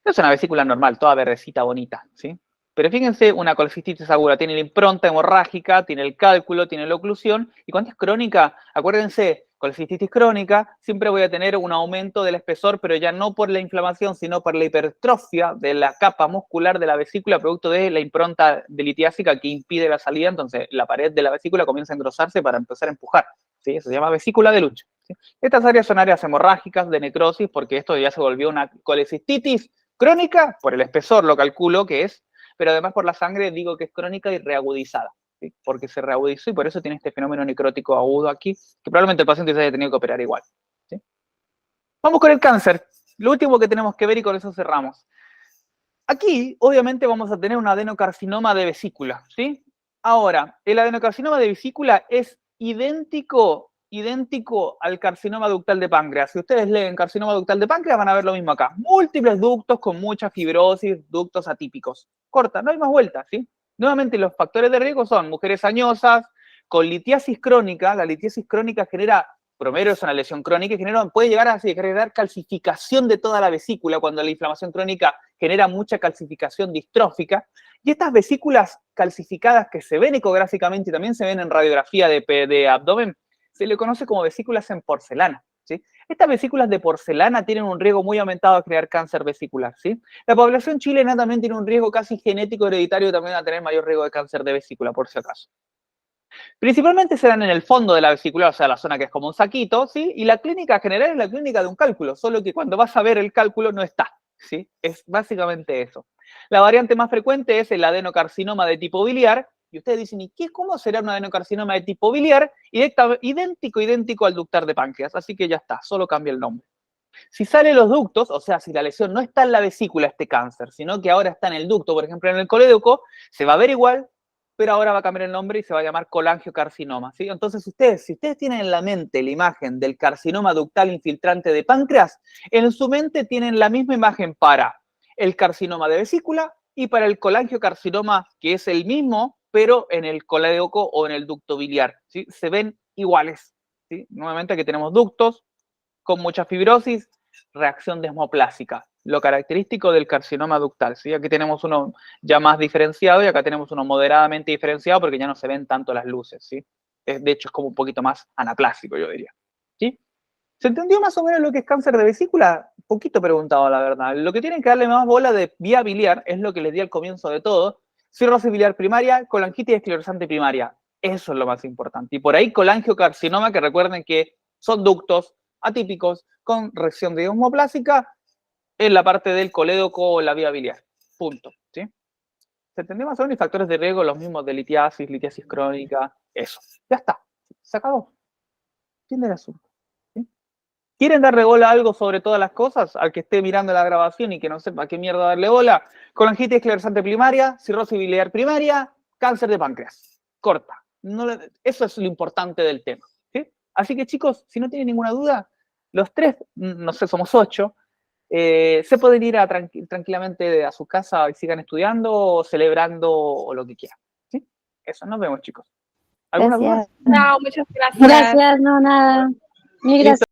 es una vesícula normal, toda verdecita, bonita, ¿sí? Pero fíjense, una colecistitis aguda tiene la impronta hemorrágica, tiene el cálculo, tiene la oclusión, y cuando es crónica, acuérdense, colecistitis crónica, siempre voy a tener un aumento del espesor, pero ya no por la inflamación, sino por la hipertrofia de la capa muscular de la vesícula, producto de la impronta litiásica que impide la salida, entonces la pared de la vesícula comienza a engrosarse para empezar a empujar, ¿sí? Eso se llama vesícula de lucha, ¿sí? Estas áreas son áreas hemorrágicas de necrosis, porque esto ya se volvió una colecistitis crónica, por el espesor lo calculo que es, pero además por la sangre digo que es crónica y reagudizada, ¿sí? Porque se reagudizó y por eso tiene este fenómeno necrótico agudo aquí, que probablemente el paciente se haya tenido que operar igual, ¿sí? Vamos con el cáncer, lo último que tenemos que ver y con eso cerramos. Aquí, obviamente, vamos a tener un adenocarcinoma de vesícula, ¿sí? Ahora, el adenocarcinoma de vesícula es idéntico al carcinoma ductal de páncreas. Si ustedes leen carcinoma ductal de páncreas, van a ver lo mismo acá. Múltiples ductos con mucha fibrosis, ductos atípicos. Corta, no hay más vueltas, ¿sí? Nuevamente, los factores de riesgo son mujeres añosas, con litiasis crónica. La litiasis crónica genera, primero es una lesión crónica y puede llegar a generar calcificación de toda la vesícula cuando la inflamación crónica genera mucha calcificación distrófica. Y estas vesículas calcificadas que se ven ecográficamente y también se ven en radiografía de abdomen, se le conoce como vesículas en porcelana, ¿sí? Estas vesículas de porcelana tienen un riesgo muy aumentado de crear cáncer vesicular, ¿sí? La población chilena también tiene un riesgo casi genético hereditario también a tener mayor riesgo de cáncer de vesícula, por si acaso. Principalmente se dan en el fondo de la vesícula, o sea, la zona que es como un saquito, ¿sí? Y la clínica general es la clínica de un cálculo, solo que cuando vas a ver el cálculo no está, ¿sí? Es básicamente eso. La variante más frecuente es el adenocarcinoma de tipo biliar, y ustedes dicen, ¿y cómo será un adenocarcinoma de tipo biliar? Idéntico al ductal de páncreas, así que ya está, solo cambia el nombre. Si sale los ductos, o sea, si la lesión no está en la vesícula, este cáncer, sino que ahora está en el ducto, por ejemplo, en el colédoco, se va a ver igual, pero ahora va a cambiar el nombre y se va a llamar colangiocarcinoma, ¿sí? Entonces, si ustedes tienen en la mente la imagen del carcinoma ductal infiltrante de páncreas, en su mente tienen la misma imagen para el carcinoma de vesícula y para el colangiocarcinoma, que es el mismo, pero en el colédoco o en el ducto biliar, ¿sí? Se ven iguales, ¿sí? Nuevamente aquí tenemos ductos con mucha fibrosis, reacción desmoplásica, lo característico del carcinoma ductal, ¿sí? Aquí tenemos uno ya más diferenciado y acá tenemos uno moderadamente diferenciado porque ya no se ven tanto las luces, ¿sí? De hecho, es como un poquito más anaplásico, yo diría, ¿sí? ¿Se entendió más o menos lo que es cáncer de vesícula? Poquito preguntado, la verdad. Lo que tienen que darle más bola de vía biliar es lo que les di al comienzo de todo. Cirrosis biliar primaria, colangitis esclerosante primaria. Eso es lo más importante. Y por ahí colangiocarcinoma, que recuerden que son ductos atípicos con reacción de desmoplásica en la parte del colédoco o la vía biliar. Punto. ¿Sí? ¿Se entendió más o menos? Y factores de riesgo, los mismos de litiasis crónica, eso. Ya está. Se acabó. Fin del asunto. ¿Sí? ¿Quieren darle bola a algo sobre todas las cosas? Al que esté mirando la grabación y que no sepa qué mierda darle bola. Colangitis esclerosante primaria, cirrosis biliar primaria, cáncer de páncreas. Corta. Eso es lo importante del tema. ¿Sí? Así que, chicos, si no tienen ninguna duda, los tres, no sé, somos 8, se pueden ir tranquilamente a su casa y sigan estudiando o celebrando o lo que quieran. ¿Sí? Eso, nos vemos, chicos. ¿Alguna duda? No, muchas gracias. Gracias, no, nada. Mil gracias.